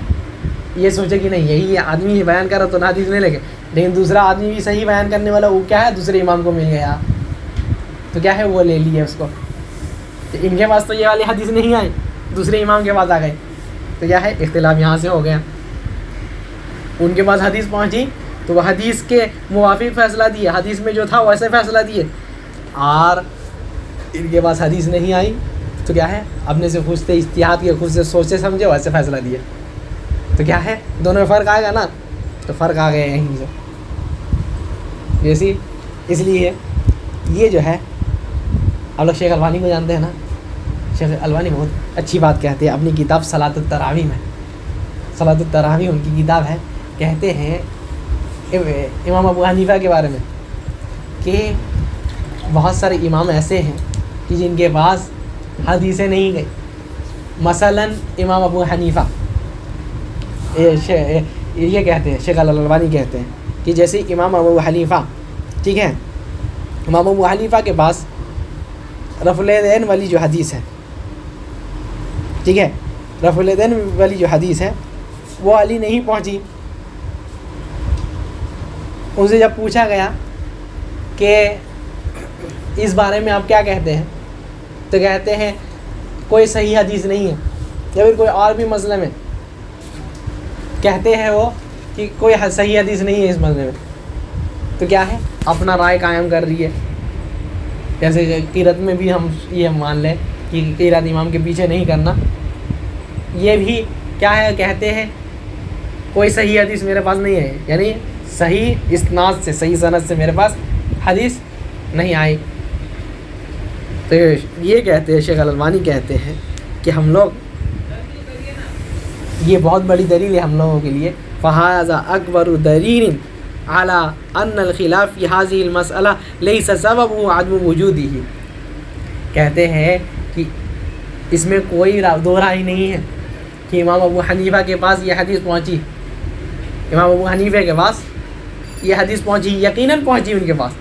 یہ سوچے کہ نہیں یہی آدمی بیان کر رہا تو حدیث نہیں لے گئے، لیکن دوسرا آدمی بھی صحیح بیان کرنے والا وہ کیا ہے، دوسرے امام کو مل گیا تو کیا ہے وہ لے لیے اس کو۔ تو ان کے پاس تو یہ والی حدیث نہیں آئی، دوسرے امام کے پاس آ گئے تو کیا ہے اختلاف یہاں سے ہو گیا۔ ان کے پاس حدیث پہنچی تو وہ حدیث کے موافق فیصلہ دیے، حدیث میں جو تھا ویسے فیصلہ دیے، اور ان کے پاس حدیث نہیں آئی تو کیا ہے اپنے سے خود سے اجتہاد کے خود سے سوچے سمجھے ویسے فیصلہ دیے، تو کیا ہے دونوں میں فرق آئے گا نا، تو فرق آ گیا یہیں سے۔ جیسی اس لیے یہ جو ہے آپ لوگ شیخ البانی کو جانتے ہیں نا، شیخ البانی بہت اچھی بات کہتے ہیں اپنی کتاب صلاۃ التراویح میں، صلاۃ التراویح ان کی کتاب ہے، کہتے ہیں امام ابو حنیفہ کے بارے میں کہ بہت سارے امام ایسے ہیں کہ جن کے پاس حدیثیں نہیں گئی۔ مثلا امام ابو حنیفہ یہ کہتے ہیں، شیخ البانی کہتے ہیں کہ جیسے امام ابو حنیفہ، ٹھیک ہے، امام ابو حنیفہ کے پاس رفع الیدین والی جو حدیث ہے، ٹھیک ہے، رفع الیدین والی جو حدیث ہے وہ علی نہیں پہنچی۔ ان سے جب پوچھا گیا کہ اس بارے میں آپ کیا کہتے ہیں تو کہتے ہیں کوئی صحیح حدیث نہیں ہے، یا پھر کوئی اور بھی مسئلے میں کہتے ہیں وہ کہ کوئی صحیح حدیث نہیں ہے اس مسئلے میں، تو کیا ہے اپنا رائے قائم کر رہی ہے۔ جیسے قرأت میں بھی ہم یہ مان لیں کہ قرأت امام کے پیچھے نہیں کرنا، یہ بھی کیا ہے کہتے ہیں کوئی صحیح حدیث میرے پاس نہیں ہے، یعنی صحیح اسناد سے، صحیح سند سے میرے پاس حدیث نہیں آئی۔ تو یہ کہتے ہیں شیخ البانی کہتے ہیں کہ ہم لوگ، یہ بہت بڑی دلیل ہے ہم لوگوں کے لیے، فہذا اکبر دلیل علی ان الخلاف فی هذه المسئلہ لیس سببہ عدم وجودہ، کہتے ہیں کہ اس میں کوئی دو رائے نہیں ہے کہ امام ابو حنیفہ کے پاس یہ حدیث پہنچی، امام ابو حنیفہ کے پاس یہ حدیث پہنچی، یقیناً پہنچی ان کے پاس،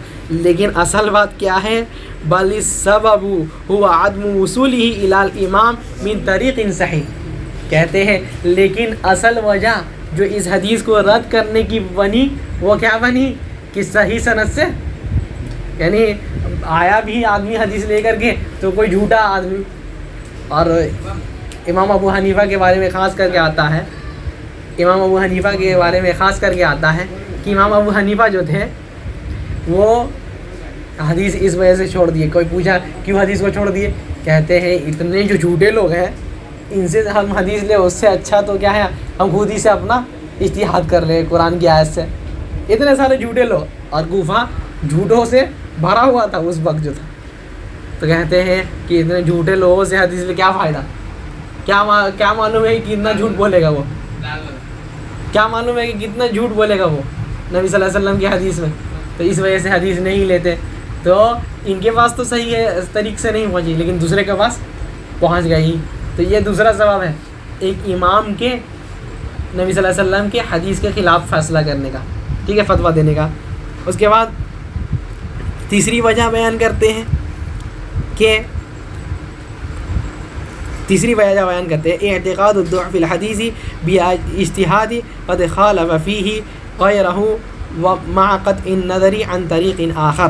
لیکن اصل بات کیا ہے، بل السبب هو عدم وصولہ الی الامام من طریق صحیح، کہتے ہیں لیکن اصل وجہ جو اس حدیث کو رد کرنے کی بنی وہ کیا بنی کہ صحیح سند سے، یعنی آیا بھی آدمی حدیث لے کر کے تو کوئی جھوٹا آدمی، اور امام ابو حنیفہ کے بارے میں خاص کر کے آتا ہے، امام ابو حنیفہ کے بارے میں خاص کر کے آتا ہے کہ امام ابو حنیفہ جو تھے وہ حدیث اس وجہ سے چھوڑ دیے۔ کوئی پوچھا کیوں حدیث کو چھوڑ دیے، کہتے ہیں اتنے جو جھوٹے لوگ ہیں ان سے ہم حدیث لیں، اس سے اچھا تو کیا ہے ہم خود ہی سے اپنا اجتہاد کر لیں قرآن کی آیت سے۔ اتنے سارے جھوٹے لوگ، اور کوفہ جھوٹوں سے بھرا ہوا تھا اس وقت جو تھا، تو کہتے ہیں کہ اتنے جھوٹے لوگوں سے حدیث میں کیا فائدہ، کیا معلوم ہے کہ کتنا جھوٹ بولے گا وہ، کیا معلوم ہے کہ کتنا جھوٹ بولے گا وہ نبی صلی اللہ علیہ وسلم کی حدیث میں، تو اس وجہ سے حدیث نہیں لیتے۔ تو ان کے پاس تو صحیح ہے اس طریق سے نہیں پہنچی، لیکن دوسرے کے پاس پہنچ گئی، تو یہ دوسرا سبب ہے ایک امام کے نبی صلی اللہ علیہ وسلم کے حدیث کے خلاف فیصلہ کرنے کا، ٹھیک ہے، فتویٰ دینے کا۔ اس کے بعد تیسری وجہ بیان کرتے ہیں کہ اعتقاد الضعف فی الحدیث باجتہاد قد خالف فیہ غیرہ ومع قطع النظر عن طریق آخر،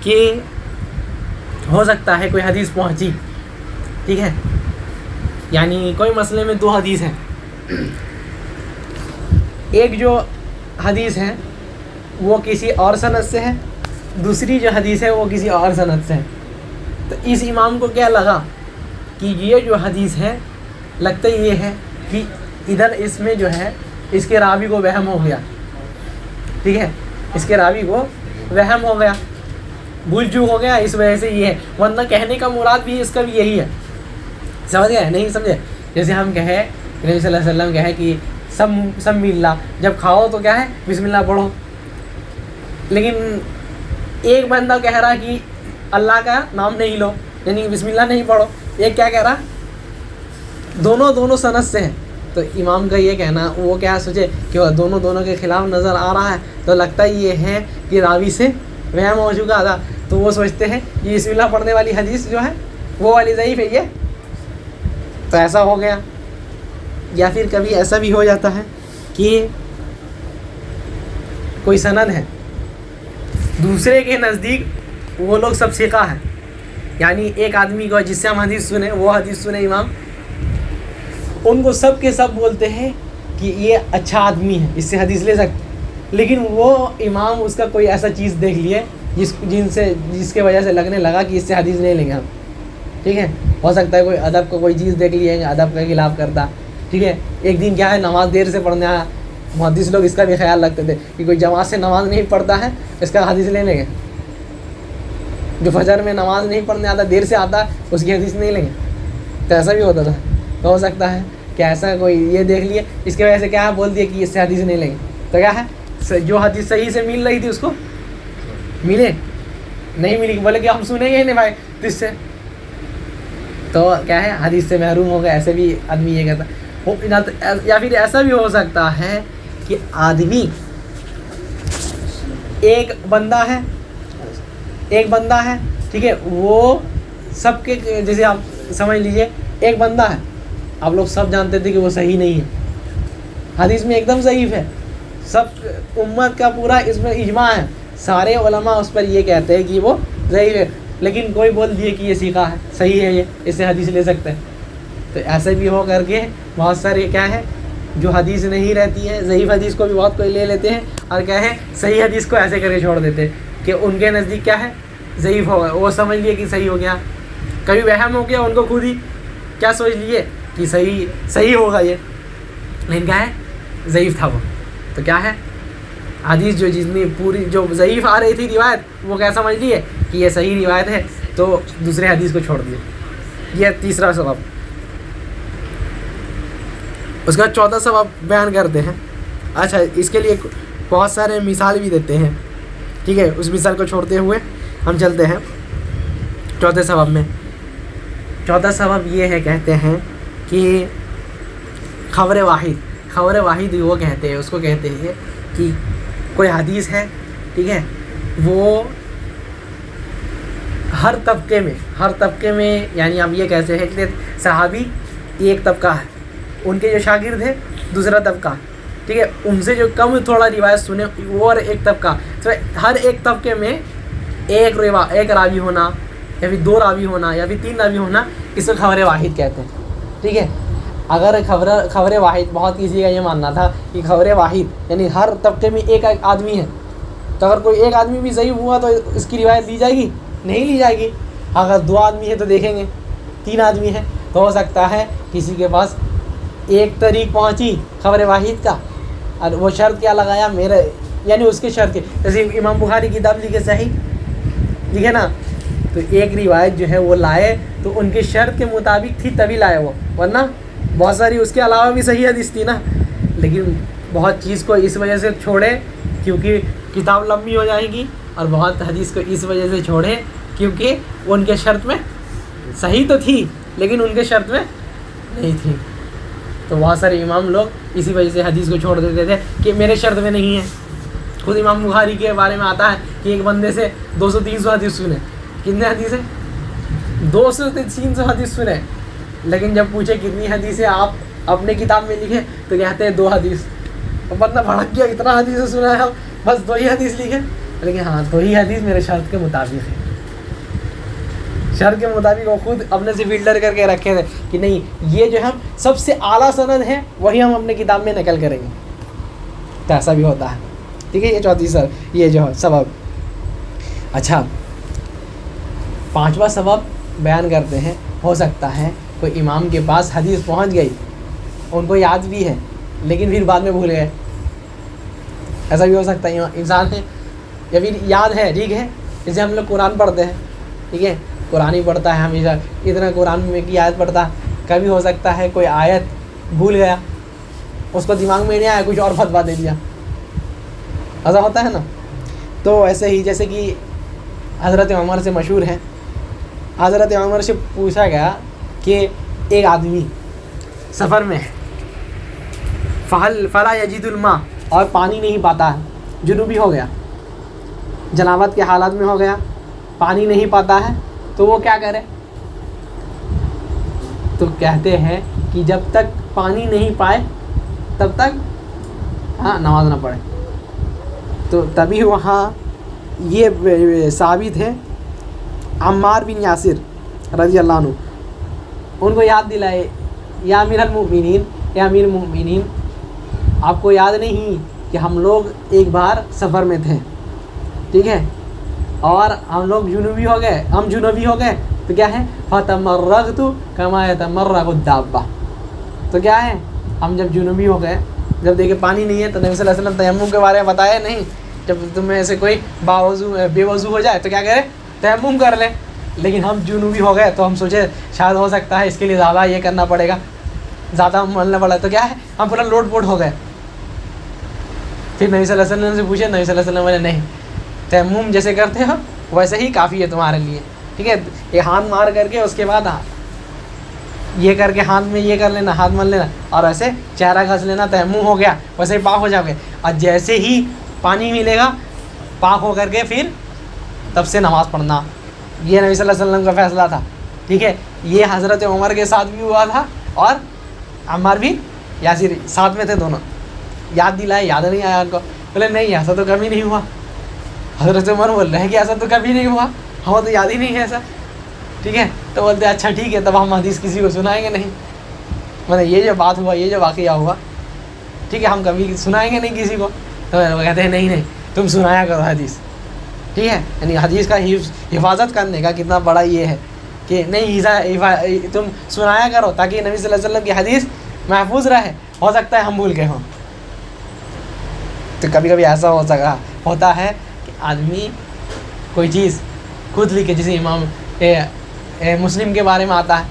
کہ ہو سکتا ہے کوئی حدیث پہنچی، ٹھیک ہے، یعنی کوئی مسئلے میں دو حدیث ہیں، ایک جو حدیث ہے وہ کسی اور سند سے ہے، دوسری جو حدیث ہے وہ کسی اور سند سے ہے، تو اس امام کو کیا لگا کہ یہ جو حدیث ہے لگتا یہ ہے کہ ادھر اس میں جو ہے اس کے راوی کو وہم ہو گیا، ٹھیک ہے، اس کے راوی کو وہم ہو گیا، بھول چوک ہو گیا، اس وجہ سے یہ ہے، ورنہ کہنے کا مراد بھی اس کا بھی یہی ہے، سمجھ گئے نہیں سمجھے؟ جیسے ہم کہیں نبی صلی اللہ علیہ وسلم کہے کہ سم اللہ، جب کھاؤ تو کیا ہے بسم اللہ پڑھو، لیکن ایک بندہ کہہ رہا کہ اللہ کا نام نہیں لو، یعنی بسم اللہ نہیں پڑھو، ایک کیا کہہ رہا دونوں سند سے ہیں. تو امام کا یہ کہنا، وہ کیا سوچے کہ وہ دونوں کے خلاف نظر آ رہا ہے، تو لگتا یہ ہے کہ راوی سے وہم ہو چکا تھا، تو وہ سوچتے ہیں یہ بسم اللہ پڑھنے والی حدیث جو ہے وہ والی ضعیف ہے یہ، تو ایسا ہو گیا. یا پھر کبھی ایسا بھی ہو جاتا ہے کہ کوئی سند ہے، دوسرے کے نزدیک وہ لوگ سب ثقہ ہیں، یعنی ایک آدمی کو جس سے ہم حدیث سنے، وہ حدیث سنے امام، ان کو سب کے سب بولتے ہیں کہ یہ اچھا آدمی ہے، اس سے حدیث لے سکتے، لیکن وہ امام اس کا کوئی ایسا چیز دیکھ لیے جس کے وجہ سے لگنے لگا کہ اس سے حدیث نہیں لیں گے ہم. ٹھیک ہے، ہو سکتا ہے کوئی ادب کو کوئی چیز دیکھ لیے، ادب کے خلاف کرتا. ٹھیک ہے، ایک دن کیا ہے نماز دیر سے پڑھنے آیا، محدث لوگ اس کا بھی خیال رکھتے تھے کہ کوئی جماعت سے نماز نہیں پڑھتا ہے اس کا حدیث لے لیں گے، جو فجر میں نماز نہیں پڑھنے آتا، دیر سے آتا ہے، اس کی حدیث نہیں لیں گے. تو ایسا بھی ہوتا تھا. تو ہو سکتا ہے کہ ایسا کوئی یہ دیکھ لیے، اس کی وجہ سے کیا ہے بول دیا کہ اس سے حدیث نہیں لیں گے. تو کیا ہے جو حدیث صحیح سے مل رہی تھی اس کو ملے، نہیں ملی بولے کہ ہم سنیں گے نہیں بھائی تجھ سے، تو کیا ہے حدیث سے محروم ہو گئے. ایسے بھی آدمی یہ کہتا. یا پھر ایسا بھی ہو سکتا ہے کہ آدمی ایک بندہ ہے ٹھیک ہے، وہ سب کے جیسے آپ سمجھ لیجئے ایک بندہ ہے، آپ لوگ سب جانتے تھے کہ وہ صحیح نہیں ہے، حدیث میں ایک دم ضعیف ہے، سب امت کا پورا اس میں اجماع ہے، سارے علماء اس پر یہ کہتے ہیں کہ وہ ضعیف ہے، لیکن کوئی بول دیے کہ یہ ثقہ ہے، صحیح ہے، یہ اس سے حدیث لے سکتے ہیں. تو ایسے بھی ہو کر کے بہت سارے کیا ہے جو حدیث نہیں رہتی ہے، ضعیف حدیث کو بھی بہت کوئی لے لیتے ہیں، اور کیا ہے صحیح حدیث کو ایسے کر کے چھوڑ دیتے ہیں کہ ان کے نزدیک کیا ہے ضعیف ہو گیا، وہ سمجھ لیے کہ صحیح ہو گیا. کبھی وہم ہو گیا ان کو، خود ہی کیا سوچ لیے کہ صحیح ہوگا یہ، لیکن کیا ہے ضعیف تھا وہ. تو کیا ہے حدیث جو جتنی پوری جو ضعیف آ رہی تھی روایت، وہ کیا سمجھ لیے کہ یہ صحیح روایت ہے، تو دوسرے حدیث کو چھوڑ دیے. یہ تیسرا سبب. اس کا چوتھا سبب بیان کرتے ہیں. اچھا، اس کے لیے بہت سارے مثال بھی دیتے ہیں. ٹھیک ہے، اس مثال کو چھوڑتے ہوئے ہم چلتے ہیں چوتھے سبب میں. چوتھا سبب یہ ہے، کہتے ہیں کہ خبر واحد وہ کہتے ہیں، اس کو کہتے ہیں کہ کوئی حدیث ہے ٹھیک ہے، وہ ہر طبقے میں یعنی آپ یہ کہتے ہیں کہ صحابی ایک طبقہ ہے، ان کے جو شاگرد ہیں دوسرا طبقہ، ٹھیک ہے، ان سے جو کم تھوڑا روایت سنے وہ اور ایک طبقہ. تو ہر ایک طبقے میں ایک راوی ہونا، یا پھر 2 راوی ہونا، یا پھر 3 راوی ہونا، اس کو خبر واحد کہتے ہیں. ٹھیک ہے، اگر خبر واحد، بہت کسی کا یہ ماننا تھا کہ خبر واحد یعنی ہر طبقے میں ایک آدمی ہے، تو اگر کوئی ایک آدمی بھی ضعیف ہوا تو اس کی روایت لی جائے گی؟ نہیں لی جائے گی. اگر 2 آدمی ہے تو دیکھیں گے، 3 آدمی ہے تو ہو سکتا ہے کسی کے پاس ایک طریق پہنچی خبر واحد کا، اور وہ شرط کیا لگایا میرے، یعنی اس کے شرط کے، جیسے امام بخاری کی کتاب لکھے صحیح لکھے نا، تو ایک روایت جو ہے وہ لائے تو ان کے شرط کے مطابق تھی تبھی لائے وہ، ورنہ بہت ساری اس کے علاوہ بھی صحیح حدیث تھی نا، لیکن بہت چیز کو اس وجہ سے چھوڑے کیونکہ کتاب لمبی ہو جائے گی، اور بہت حدیث کو اس وجہ سے چھوڑے کیونکہ ان کے شرط میں صحیح تو تھی لیکن ان کے شرط میں نہیں تھی. تو بہت سارے امام لوگ اسی وجہ سے حدیث کو چھوڑ دیتے تھے کہ میرے شرط میں نہیں ہے. خود امام بخاری کے بارے میں آتا ہے کہ ایک بندے سے 200-300 حدیث سنے. کتنے حدیث ہیں؟ 200-300 حدیث سنے، لیکن جب پوچھے کتنی حدیثیں آپ اپنے کتاب میں لکھے تو کہتے ہیں 2 حدیث. بندہ بھڑک گیا، اتنا حدیث سنا ہے بس 2 ہی حدیث لکھے، لیکن ہاں 2 ہی حدیث میرے شرط کے مطابق ہے. شرط کے مطابق وہ خود اپنے سے فلٹر کر کے رکھے تھے کہ نہیں یہ جو ہم سب سے اعلیٰ سند ہے وہی ہم اپنے کتاب میں نقل کریں گے. تو ایسا بھی ہوتا ہے. ٹھیک ہے، یہ چوتھی یہ جو سبب. اچھا، 5واں سبب بیان کرتے ہیں. ہو سکتا ہے کوئی امام کے پاس حدیث پہنچ گئی، ان کو یاد بھی ہے لیکن پھر بعد میں بھول گئے. ایسا بھی ہو سکتا ہے. انسان ہے یا پھر یاد ہے، ٹھیک ہے، جیسے ہم لوگ قرآن پڑھتے ہیں، ٹھیک ہے، قرآن ہی پڑھتا ہے ہمیشہ، اتنا قرآن میں کی آیت پڑھتا. کبھی ہو سکتا ہے کوئی آیت بھول گیا، اس کو دماغ میں نہیں آیا، کچھ اور فتویٰ دے دیا. ایسا ہوتا ہے نا. تو ایسے ہی جیسے کہ حضرت عمر سے مشہور ہے، حضرت عمر سے پوچھا گیا کہ ایک آدمی سفر میں ہے، فلا یجید الماء، اور پانی نہیں پاتا ہے، جنوبی ہو گیا، جنابت کے حالات میں ہو گیا، پانی نہیں پاتا ہے، تو وہ کیا کرے؟ تو کہتے ہیں کہ جب تک پانی نہیں پائے تب تک نماز نہ پڑھے۔ تو تبھی وہاں یہ ثابت ہے، عمار بن یاسر رضی اللہ عنہ ان کو یاد دلائے، یا امیر المؤمنین، یا امیر المؤمنین، آپ کو یاد نہیں کہ ہم لوگ ایک بار سفر میں تھے، ٹھیک ہے، اور ہم لوگ جنوبی ہو گئے، تو کیا ہے، فتمرغت کما یتمرغ الدابہ، تو کیا ہے، ہم جب جنوبی ہو گئے، جب دیکھے پانی نہیں ہے، تو نبی صلی اللہ علیہ وسلم تیمم کے بارے میں بتایا نہیں، جب تمہیں سے کوئی بے وضو ہو جائے تو کیا کرے، تیمم کر لے، لیکن ہم جنوبی ہو گئے تو ہم سوچے شاید ہو سکتا ہے اس کے لیے زیادہ یہ کرنا پڑے گا، زیادہ ملنا پڑا، تو کیا ہے، ہم پورا لوٹ پوٹ ہو گئے۔ پھر نبی صلی اللہ علیہ وسلم سے پوچھے، نبی صلی اللہ علیہ وسلم نے نہیں، تیمم جیسے کرتے ہو ویسے ہی کافی ہے تمہارے لیے، ٹھیک ہے، یہ ہاتھ مار کر کے اس کے بعد یہ کر کے ہاتھ میں یہ کر لینا، ہاتھ مل لینا، اور ایسے چہرہ گھس لینا، تیمم ہو گیا، ویسے ہی پاک ہو جاؤ گے، اور جیسے ہی پانی ملے گا پاک ہو کر کے پھر تب سے نماز پڑھنا۔ یہ نبی صلی اللہ علیہ وسلم کا فیصلہ تھا، ٹھیک ہے، یہ حضرت عمر کے ساتھ بھی ہوا تھا، اور عمار بھی یاسر ساتھ میں تھے دونوں۔ یاد دلائے، یاد نہیں آیا ان کو، بولے نہیں ایسا تو کبھی نہیں ہوا۔ حضرت عمر بول رہے ہیں کہ ایسا تو کبھی نہیں ہوا، ہمیں تو یاد ہی نہیں ہے ایسا، ٹھیک ہے، تو بولتے اچھا ٹھیک ہے، تب ہم حدیث کسی کو سنائیں گے نہیں، مطلب یہ جو بات ہوا، یہ جو واقعہ ہوا، ٹھیک ہے، ہم کبھی سنائیں گے نہیں کسی کو، تو وہ کہتے ہیں نہیں تم سنایا کرو حدیث، ٹھیک ہے، یعنی حدیث کا حفاظت کرنے کا کتنا بڑا یہ ہے کہ نہیں تم سنایا کرو تاکہ نبی صلی اللہ علیہ وسلم کی حدیث محفوظ رہے، ہو سکتا ہے ہم بھول گئے ہوں۔ تو کبھی کبھی ایسا ہوتا ہے کہ آدمی کوئی چیز خود لکھے، جیسے امام مسلم کے بارے میں آتا ہے،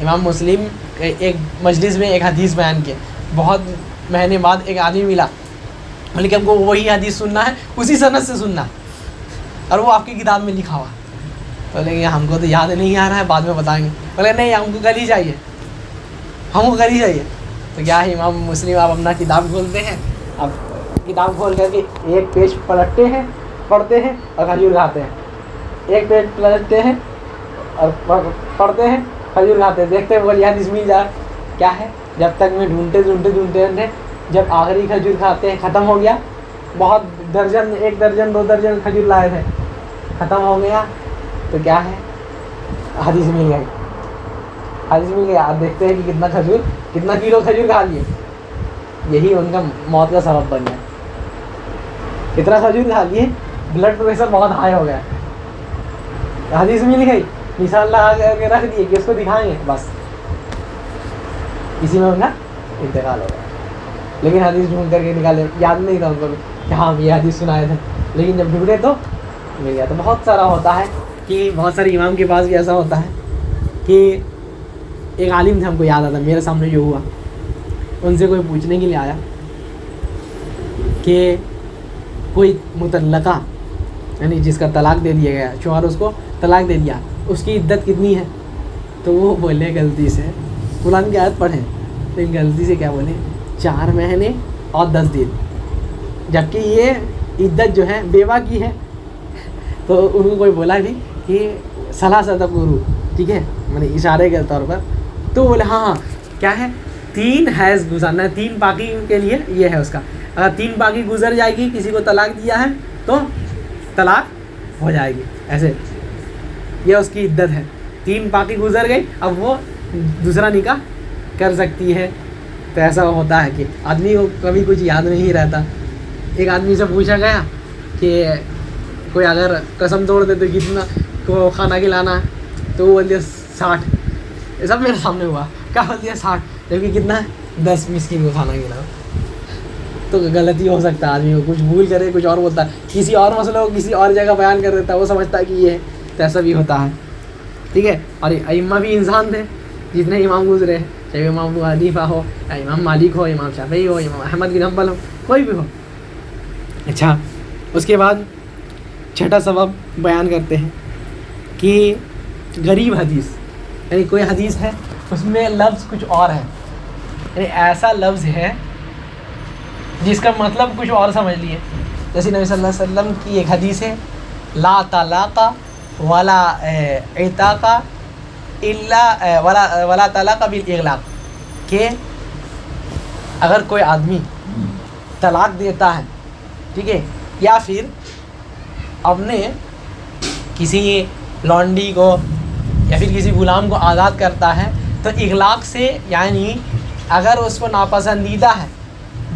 امام مسلم ایک مجلس میں ایک حدیث بیان کیے، بہت مہینے بعد ایک آدمی ملا، بولے کہ ہم کو وہی حدیث سننا ہے، اسی سند سے سننا، اور وہ آپ کی کتاب میں لکھا ہوا، بولے کہ ہم کو تو یاد نہیں آ رہا ہے، بعد میں بتائیں گے، بولے نہیں ہم کو کل ہی چاہیے، ہم کو کل ہی چاہیے۔ تو کیا ہے، امام مسلم آپ اپنا کتاب کھولتے ہیں، اب کتاب کھول کر کے ایک پیج پلٹتے ہیں، پڑھتے ہیں اور کھجور کھاتے ہیں، ایک پیج پلٹتے ہیں اور پڑھتے ہیں، کھجور کھاتے ہیں، دیکھتے ہیں وہ حدیث مل جائے، کیا ہے، جب تک میں ڈھونڈتے جب آخری کھجور کھاتے ہیں ختم ہو گیا، بہت درجن، 1 درجن 2 درجن کھجور لائے تھے، ختم ہو گیا، تو کیا ہے، حدیث مل گئی، آپ دیکھتے ہیں کہ کتنا کلو کھجور کھا لیے، یہی ان کا موت کا سبب بن گیا، اتنا کھجور کھا لیے، بلڈ پریشر بہت ہائی ہو گیا، حدیث مل گئی، نشان لگا کر کے رکھ دیے کہ اس کو دکھائیں گے، بس اسی میں ان کا انتقال ہو گیا۔ لیکن حدیث ڈھونڈ کر کے نکالے، یاد نہیں تھا ان کو کہ ہاں یہ حدیث سنائے تھے، لیکن جب ڈھونڈے تو مل گیا۔ تو بہت سارا ہوتا ہے کہ بہت سارے امام کے پاس بھی ایسا ہوتا ہے کہ ایک عالم تھے، ہم کو یاد آتا میرے سامنے جو ہوا، ان سے کوئی پوچھنے کے لیے آیا کہ کوئی مطلقہ، یعنی جس کا طلاق دے دیا گیا، شوہر اس کو طلاق دے دیا، اس کی عدت کتنی ہے؟ تو وہ بولے غلطی سے، قرآن کی آیت پڑھیں، لیکن غلطی سے کیا بولے، 4 مہینے اور 10 دن، جبکہ یہ عدت جو ہے بیوہ کی ہے۔ تو ان کو کوئی بولا بھی کہ ثلاثۃ قروء، ٹھیک ہے، یعنی اشارے کے طور پر، تو بولے ہاں کیا ہے، 3 حیض گزارنا ہے، 3 پاکی کے لیے یہ ہے اس کا، اگر 3 پاکی گزر جائے گی، کسی کو طلاق دیا ہے تو طلاق ہو جائے گی، ایسے یہ اس کی عدت ہے، 3 پاکی گزر گئی، اب وہ دوسرا نکاح کر سکتی ہے۔ تو ایسا ہوتا ہے کہ آدمی کو کبھی کچھ یاد نہیں رہتا۔ ایک آدمی سے پوچھا گیا کہ کوئی اگر قسم توڑ دے تو کتنا کو کھانا کھلانا ہے، تو وہ بول دیا 60، یہ سب میرے سامنے ہوا، کیا بول دیا 60، جبکہ کتنا ہے 10 مسکین کو کھانا کھلانا۔ تو غلطی ہو سکتا ہے، آدمی کو کچھ بھول کرے کچھ اور بولتا ہے، کسی اور مسئلہ کو کسی اور جگہ بیان کر دیتا ہے، وہ سمجھتا ہے کہ یہ ہے، تو ایسا بھی ہوتا ہے، ٹھیک ہے۔ اور ائمہ بھی انسان تھے، جتنے امام گزرے ہیں، چاہے امام ابو حنیفہ ہو، یا امام مالک ہو، امام شافعی ہو، امام احمد بن حنبل ہو، کوئی بھی ہو۔ اچھا، اس کے بعد چھٹا سبب بیان کرتے ہیں کہ غریب حدیث، یعنی کوئی حدیث ہے اس میں لفظ کچھ اور ہے، یعنی ایسا لفظ ہے جس کا مطلب کچھ اور سمجھ لیے. جیسے نبی صلی اللہ علیہ وسلم کی ایک حدیث ہے، لا طلاق ولا عتاق الا ولا طلاق بالاغلاق، کہ اگر کوئی آدمی طلاق دیتا ہے، ٹھیک ہے، یا پھر اپنے کسی لونڈی کو یا پھر کسی غلام کو آزاد کرتا ہے، تو اغلاق سے یعنی اگر اس کو ناپسندیدہ ہے،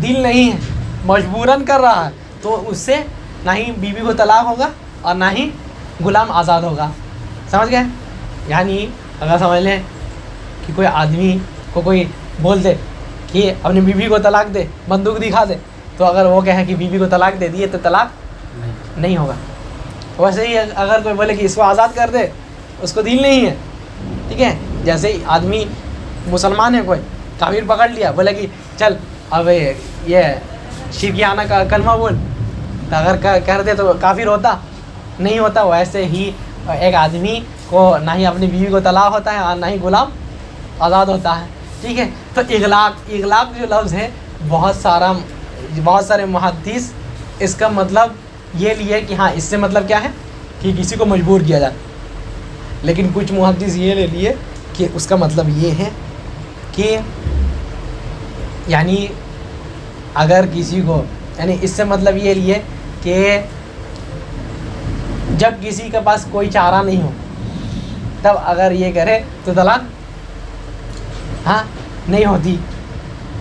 دل نہیں ہے، مجبوراً کر رہا ہے، تو اس سے نہ ہی بیوی کو طلاق ہوگا اور نہ ہی غلام آزاد ہوگا. سمجھ گئے؟ یعنی اگر سمجھ لیں کہ کوئی آدمی کو کوئی بول دے کہ اپنی بیوی کو طلاق دے، بندوق دکھا دے، تو اگر وہ کہے کہ بیوی کو طلاق دے دیے تو طلاق نہیں ہوگا. ویسے ہی اگر کوئی بولے کہ اس کو آزاد کر دے، اس کو دل نہیں ہے، ٹھیک ہے، جیسے آدمی مسلمان ہے، کوئی کافر پکڑ لیا، بولے کہ چل اب یہ شرکیانہ کا کلمہ بول، تو اگر کر دے تو کافر ہوتا نہیں ہوتا. ویسے ہی ایک آدمی کو نہ ہی اپنی بیوی کو طلاق ہوتا ہے اور نہ ہی غلام آزاد ہوتا ہے، ٹھیک ہے. تو اغلاق جو لفظ ہے، بہت سارے محدث اس کا مطلب یہ لیے کہ ہاں اس سے مطلب کیا ہے کہ کسی کو مجبور کیا جائے، لیکن کچھ محدث یہ لے لیے کہ اس کا مطلب یہ ہے کہ یعنی اگر کسی کو، یعنی اس سے مطلب یہ لیے کہ جب کسی کے پاس کوئی چارہ نہیں ہو تب اگر یہ کرے تو طلاق نہیں ہوتی.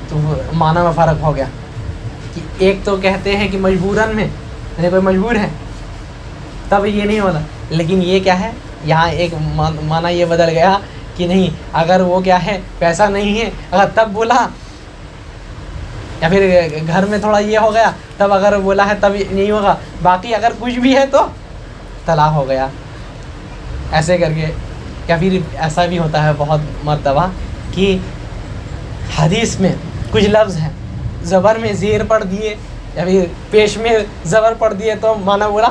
تو معنی میں فرق ہو گیا کہ ایک تو کہتے ہیں کہ مجبوراً میں، یعنی کوئی مجبور ہے تب یہ نہیں ہوتا، لیکن یہ کیا ہے، یہاں ایک معنی یہ بدل گیا کہ نہیں، اگر وہ کیا ہے پیسہ نہیں ہے اگر تب بولا، یا پھر گھر میں تھوڑا یہ ہو گیا تب اگر بولا ہے تب نہیں ہوگا، باقی اگر کچھ بھی ہے تو طلاق ہو گیا. ایسے کر کے یا پھر ایسا بھی ہوتا ہے بہت مرتبہ کہ حدیث میں کچھ لفظ ہیں زبر میں زیر پڑھ دیے یا پھر پیش میں زبر پڑھ دیے تو معنی پورا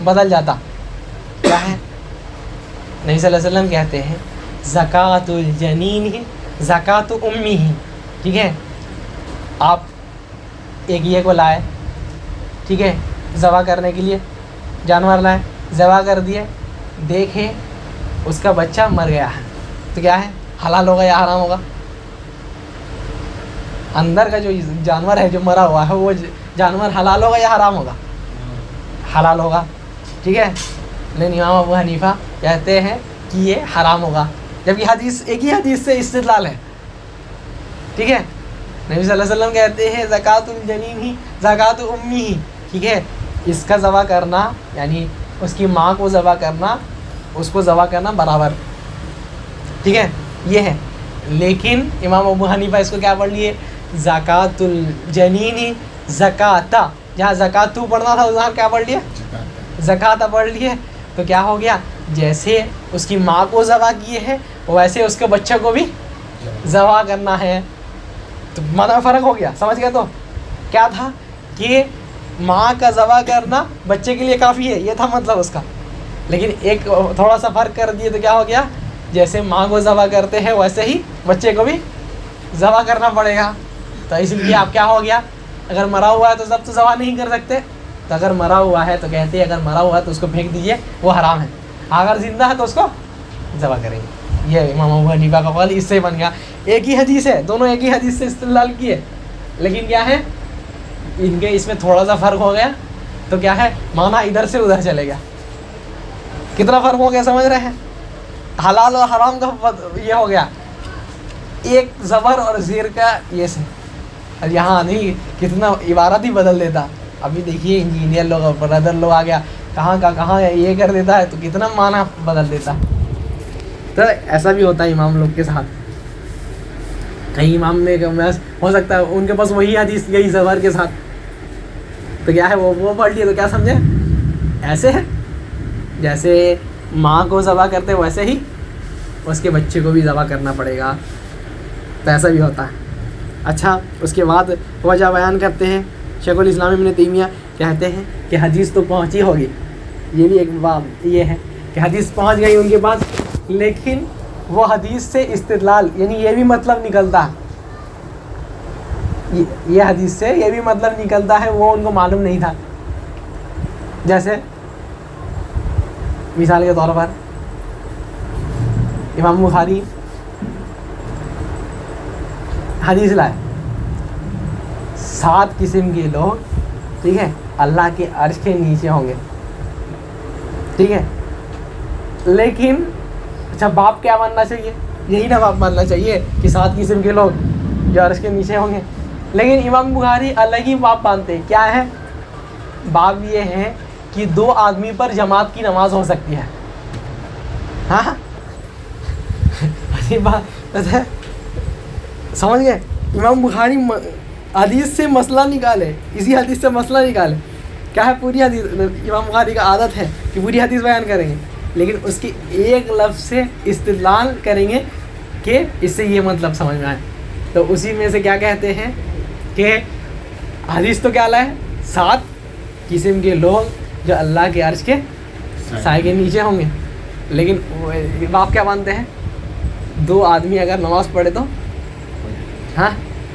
بدل جاتا. کیا ہے؟ نبی صلی اللہ علیہ وسلم کہتے ہیں زکوٰۃ الجنین ہی زکوٰۃ امی ہی، ٹھیک ہے. آپ ایک یہ کو لائے، ٹھیک ہے، ذبح کرنے کے لیے جانور لائے، ذبح کر دیے، دیکھے اس کا بچہ مر گیا ہے، تو کیا ہے، حلال ہوگا یا حرام ہوگا؟ اندر کا جو جانور ہے جو مرا ہوا ہے وہ جانور حلال ہوگا یا حرام ہوگا؟ حلال ہوگا، ٹھیک ہے. لیکن امام ابو حنیفہ کہتے ہیں کہ یہ حرام ہوگا، جبکہ حدیث ایک ہی حدیث سے استدلال ہے، ٹھیک ہے. نبی صلی اللہ علیہ وسلم کہتے ہیں زکوٰۃ الجنین ہی زکوٰۃ امی ہی، ٹھیک ہے. اس کا ذبح کرنا یعنی اس کی ماں کو ذبح کرنا، اس کو ذبح کرنا برابر، ٹھیک ہے، یہ ہے. لیکن امام ابو حنیفہ اس کو کیا پڑھ لیے، زکوٰۃ الجنین زکاۃ، جہاں زکوٰۃ پڑھنا تھا وہاں کیا پڑھ لیا، زکاۃ پڑھ لیے. تو کیا ہو گیا، جیسے اس کی ماں کو ذبح کیے ہیں ویسے اس کے بچے کو بھی ذبح کرنا ہے. تو معنی فرق ہو گیا، سمجھ گئے؟ تو کیا تھا کہ ماں کا ذبح کرنا بچے کے لیے کافی ہے، یہ تھا مطلب اس کا. لیکن ایک تھوڑا سا فرق کر دیے تو کیا ہو گیا، جیسے ماں کو ذبح کرتے ہیں ویسے ہی بچے کو بھی ذبح کرنا پڑے گا. تو اس لیے آپ کیا ہو گیا، اگر مرا ہوا ہے تو سب تو ذبح نہیں کر سکتے، تو اگر مرا ہوا ہے تو کہتے ہیں اگر مرا ہوا ہے تو اس کو پھینک دیجئے، وہ حرام ہے. اگر زندہ ہے تو اس کو ذبح کریں گے. یہ امام ابو حنیفہ کا قول اس سے بن گیا. ایک ہی حدیث ہے، دونوں ایک ہی حدیث سے استدلال کیے، لیکن کیا ہے ان کے اس میں تھوڑا سا فرق ہو گیا. تو کیا ہے، معنی ادھر سے ادھر چلے گیا. کتنا فرق ہو گیا سمجھ رہے ہیں؟ حلال اور حرام کا یہ ہو گیا، ایک زبر اور زیر کا یہ سے. اور یہاں نہیں کتنا عبارت ہی بدل دیتا. ابھی دیکھیے انجینئر لوگ اور بردر لوگ آ گیا، کہاں کا کہاں یہ کر دیتا ہے، تو کتنا معنی بدل دیتا. تو ایسا بھی ہوتا ہے امام لوگ کے ساتھ. کہیں امام میں ہو سکتا ہے ان کے پاس وہی حدیث یہی زبر کے ساتھ، تو کیا ہے وہ پڑھ لیے تو کیا سمجھے، ایسے ہے جیسے ماں کو ذبح کرتے ویسے ہی اس کے بچے کو بھی ذبح کرنا پڑے گا. تو ایسا بھی ہوتا ہے. اچھا، اس کے بعد وجہ بیان کرتے ہیں شیخ الاسلام ابن تیمیہ کہتے ہیں کہ حدیث تو پہنچی ہوگی، یہ بھی ایک بات یہ ہے کہ حدیث پہنچ گئی ان کے پاس، لیکن وہ حدیث سے استدلال، یعنی یہ بھی مطلب نکلتا ہے، یہ حدیث سے یہ بھی مطلب نکلتا ہے، وہ ان کو معلوم نہیں تھا. جیسے مثال کے طور پر امام بخاری حدیث لائے 7 قسم کے لوگ، ٹھیک ہے، اللہ کے عرش کے نیچے ہوں گے، ٹھیک ہے، لیکن اچھا باپ کیا ماننا چاہیے؟ یہی نا باپ ماننا چاہیے کہ 7 قسم کے لوگ جو عرش کے نیچے ہوں گے. لیکن امام بخاری الگ ہی باپ مانتے ہیں. کیا ہے باپ؟ یہ ہے کہ 2 آدمی پر جماعت کی نماز ہو سکتی ہے. ہاں بات ہے، سمجھ گئے؟ امام بخاری حدیث سے مسئلہ نکالے، اسی حدیث سے مسئلہ نکالے. کیا ہے؟ پوری حدیث. امام بخاری کا عادت ہے کہ پوری حدیث بیان کریں گے، لیکن اس کی ایک لفظ سے استدلال کریں گے کہ اس سے یہ مطلب سمجھ میں آئے. تو اسی میں سے کیا کہتے ہیں کہ حدیث تو کیا لائے؟ 7 قسم کے لوگ جو اللہ کے عرش کے سائے کے نیچے ہوں گے. لیکن باپ کیا مانتے ہیں؟ 2 آدمی اگر نماز پڑھے تو ہاں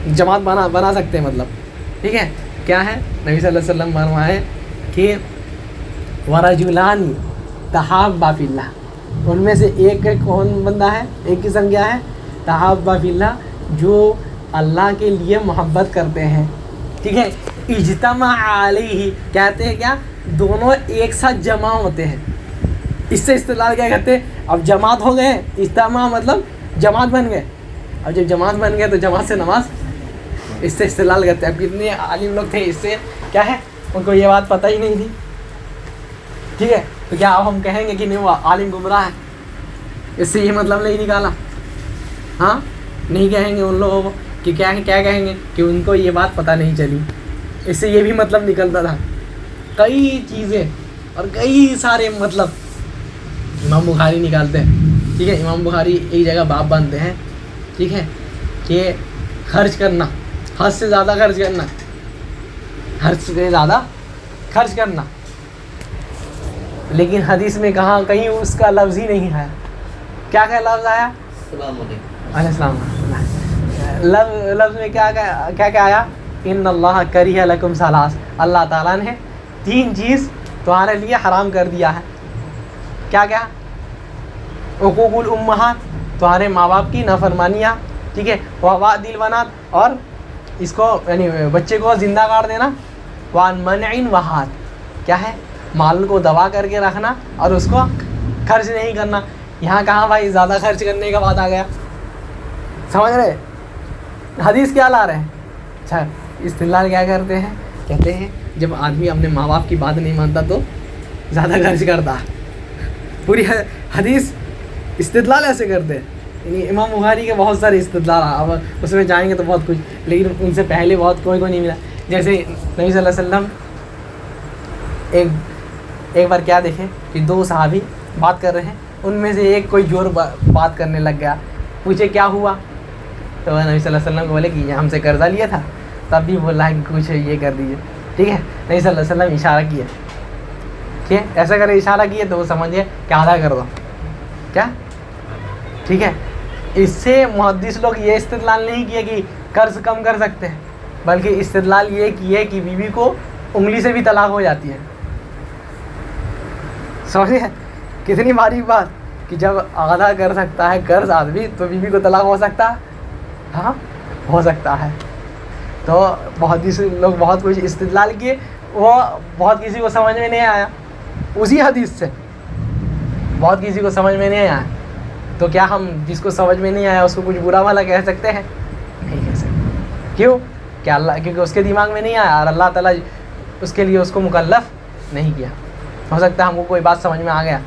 جماعت بنا سکتے ہیں، مطلب ٹھیک ہے. کیا ہے؟ نبی صلی اللہ علیہ وسلم فرمائے کہ ورجلان تحابا فی اللہ، ان میں سے ایک کون بندہ ہے؟ ایک قسم کیا ہے؟ تحابا فی اللہ، جو اللہ کے لیے محبت کرتے ہیں، ٹھیک ہے. اجتماع علیہ، کہتے ہیں کیا؟ دونوں ایک ساتھ جمع ہوتے ہیں. اس سے استدلال کیا کہتے ہیں؟ اب جماعت ہو گئے، اجتماع مطلب جماعت بن گئے. اب جب جماعت بن گئے تو جماعت سے نماز، اس سے استدلال کرتے ہیں. اب کتنے عالم لوگ تھے، اس سے کیا ہے ان کو یہ بات پتہ ہی نہیں تھی، ٹھیک ہے. تو کیا اب ہم کہیں گے کہ نہیں وہ عالم گمراہ ہے؟ اس سے یہ مطلب نہیں نکالا. ہاں نہیں کہیں گے ان لوگوں کو کہ کیا کہیں گے کہ ان کو یہ بات پتہ نہیں چلی. اس سے یہ بھی مطلب نکلتا تھا. کئی چیزیں اور کئی سارے مطلب امام بخاری نکالتے ہیں، ٹھیک ہے. امام بخاری ایک جگہ باپ باندھتے ہیں، ٹھیک ہے، کہ خرچ کرنا، حد سے زیادہ خرچ کرنا، حد سے زیادہ خرچ کرنا. لیکن حدیث میں کہاں کہیں اس کا لفظ ہی نہیں آیا. کیا لفظ آیا؟ السلام علیکم، علیہ السلام. لفظ میں کیا آیا؟ ان اللہ کریہ لکم ثلاث، اللہ تعالیٰ نے 3 چیز تمہارے لیے حرام کر دیا ہے. کیا عقوق الامہات، تمہارے ماں باپ کی نافرمانیاں، ٹھیک ہے. ووعد البنات، اور اس کو یعنی بچے کو زندہ کاٹ دینا. وعن منع وہات، کیا ہے؟ مال کو دبا کر کے رکھنا اور اس کو خرچ نہیں کرنا. یہاں کہاں بھائی زیادہ خرچ کرنے کا بات آ گیا؟ سمجھ رہے؟ حدیث کیا لا رہے ہیں؟ اچھا استدلال کیا کرتے ہیں؟ کہتے ہیں جب آدمی اپنے ماں باپ کی بات نہیں مانتا تو زیادہ خرچ کرتا. پوری حدیث استدلال ایسے کرتے ہیں. یعنی امام بخاری کے بہت سارے استدلال، اب اس میں جائیں گے تو بہت کچھ، لیکن ان سے پہلے بہت کوئی نہیں ملا. جیسے نبی صلی اللہ علیہ وسلم ایک بار کیا دیکھیں کہ 2 صحابی بات کر رہے ہیں، ان میں سے ایک کوئی جور بات کرنے لگ گیا. پوچھے کیا ہوا؟ تو نبی صلی اللہ علیہ وسلم کو بولے کہ یہ ہم سے قرضہ لیا تھا، تب بھی بولا کہ کچھ یہ کر دیجیے، ٹھیک ہے. نبی صلی اللہ علیہ وسلم اشارہ کیا، ٹھیک ہے، ایسا کرے اشارہ کیے تو وہ سمجھے کہ آدھا کر دو، کیا ٹھیک ہے. اس سے محدث لوگ یہ استدلال نہیں کیا کہ قرض کم کر سکتے ہیں، بلکہ استدلال یہ کیے کہ بیوی کو انگلی سے بھی طلاق ہو جاتی ہے. سمجھے کتنی باریک بات کہ جب آدھا کر سکتا ہے قرض آدمی تو بیوی کو طلاق ہو سکتا ہے؟ ہاں ہو سکتا ہے. تو محدث لوگ بہت کچھ استدلال کیے، وہ بہت کسی کو سمجھ میں نہیں آیا. اسی حدیث سے بہت کسی کو سمجھ میں نہیں آیا. تو کیا ہم جس کو سمجھ میں نہیں آیا اس کو کچھ برا بھلا کہہ سکتے ہیں؟ نہیں کہہ سکتے. کیوں؟ کہ کیونکہ اس کے دماغ میں نہیں آیا اور اللہ تعالیٰ اس کے لیے اس کو مکلف نہیں کیا. ہو سکتا ہے ہم کو کوئی بات سمجھ میں آ گیا،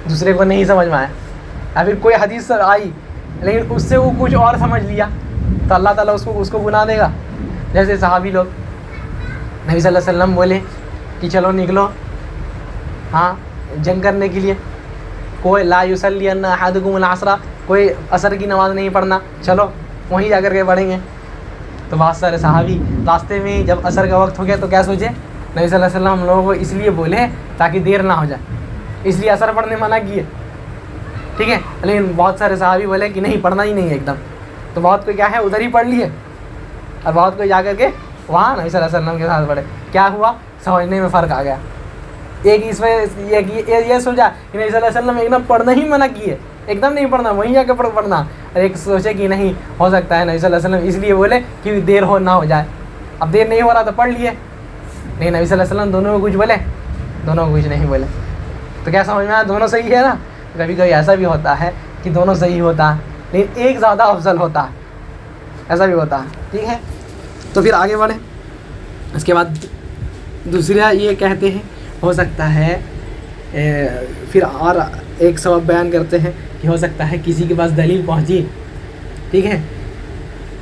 دوسرے کو نہیں سمجھ میں آیا، یا پھر کوئی حدیث آئی لیکن اس سے وہ کچھ اور سمجھ لیا تو اللہ تعالیٰ اس کو گناہ دے گا. جیسے صحابی لوگ نبی صلی اللہ علیہ وسلم بولے کہ چلو نکلو ہاں جنگ کرنے کے لیے. کوئی لا یصلی احدکم العصر، کوئی عصر کی نماز نہیں پڑھنا، چلو وہیں جا کر کے پڑھیں گے. تو بہت سارے صحابی راستے میں جب عصر کا وقت ہو گیا تو کیا سوچے نبی صلی اللہ علیہ وسلم ہم لوگوں کو اس لیے بولے تاکہ دیر نہ ہو جائے، اس لیے اثر پڑھنے منع کیے، ٹھیک ہے. لیکن بہت سارے صحابی بولے کہ نہیں پڑھنا ہی نہیں ہے ایک دم، تو بہت کو کیا ہے ادھر ہی پڑھ لیے، اور بہت کو جا کر کے وہاں نبی صلی اللہ علیہ وسلم کے ساتھ پڑھے. کیا ہوا؟ سمجھنے میں فرق آ گیا. ایک اس میں یہ سوچا کہ نبی صلی اللہ علیہ وسلم ایک دم پڑھنا ہی منع کیے، ایک دم نہیں پڑھنا، وہیں جا کے پڑھنا. اور ایک سوچے کہ نہیں ہو سکتا ہے نبی صلی اللہ علیہ وسلم اس لیے بولے کہ دیر نہ ہو جائے. اب دیر نہیں ہو رہا تو پڑھ لیے، لیکن نبی صلی اللہ علیہ وسلم دونوں کو کچھ بولے، دونوں کو کچھ نہیں بولے. تو کیا سمجھ میں آیا؟ دونوں صحیح ہے نا. کبھی کبھی ایسا بھی ہوتا ہے کہ دونوں صحیح ہوتا ہے لیکن ایک زیادہ افضل ہوتا ہے، ایسا بھی ہوتا ہے. ٹھیک ہے، تو پھر آگے بڑھیں. اس کے بعد دوسرا یہ کہتے ہیں ہو سکتا ہے پھر اور ایک سبب بیان کرتے ہیں کہ ہو سکتا ہے کسی کے پاس دلیل پہنچی، ٹھیک ہے،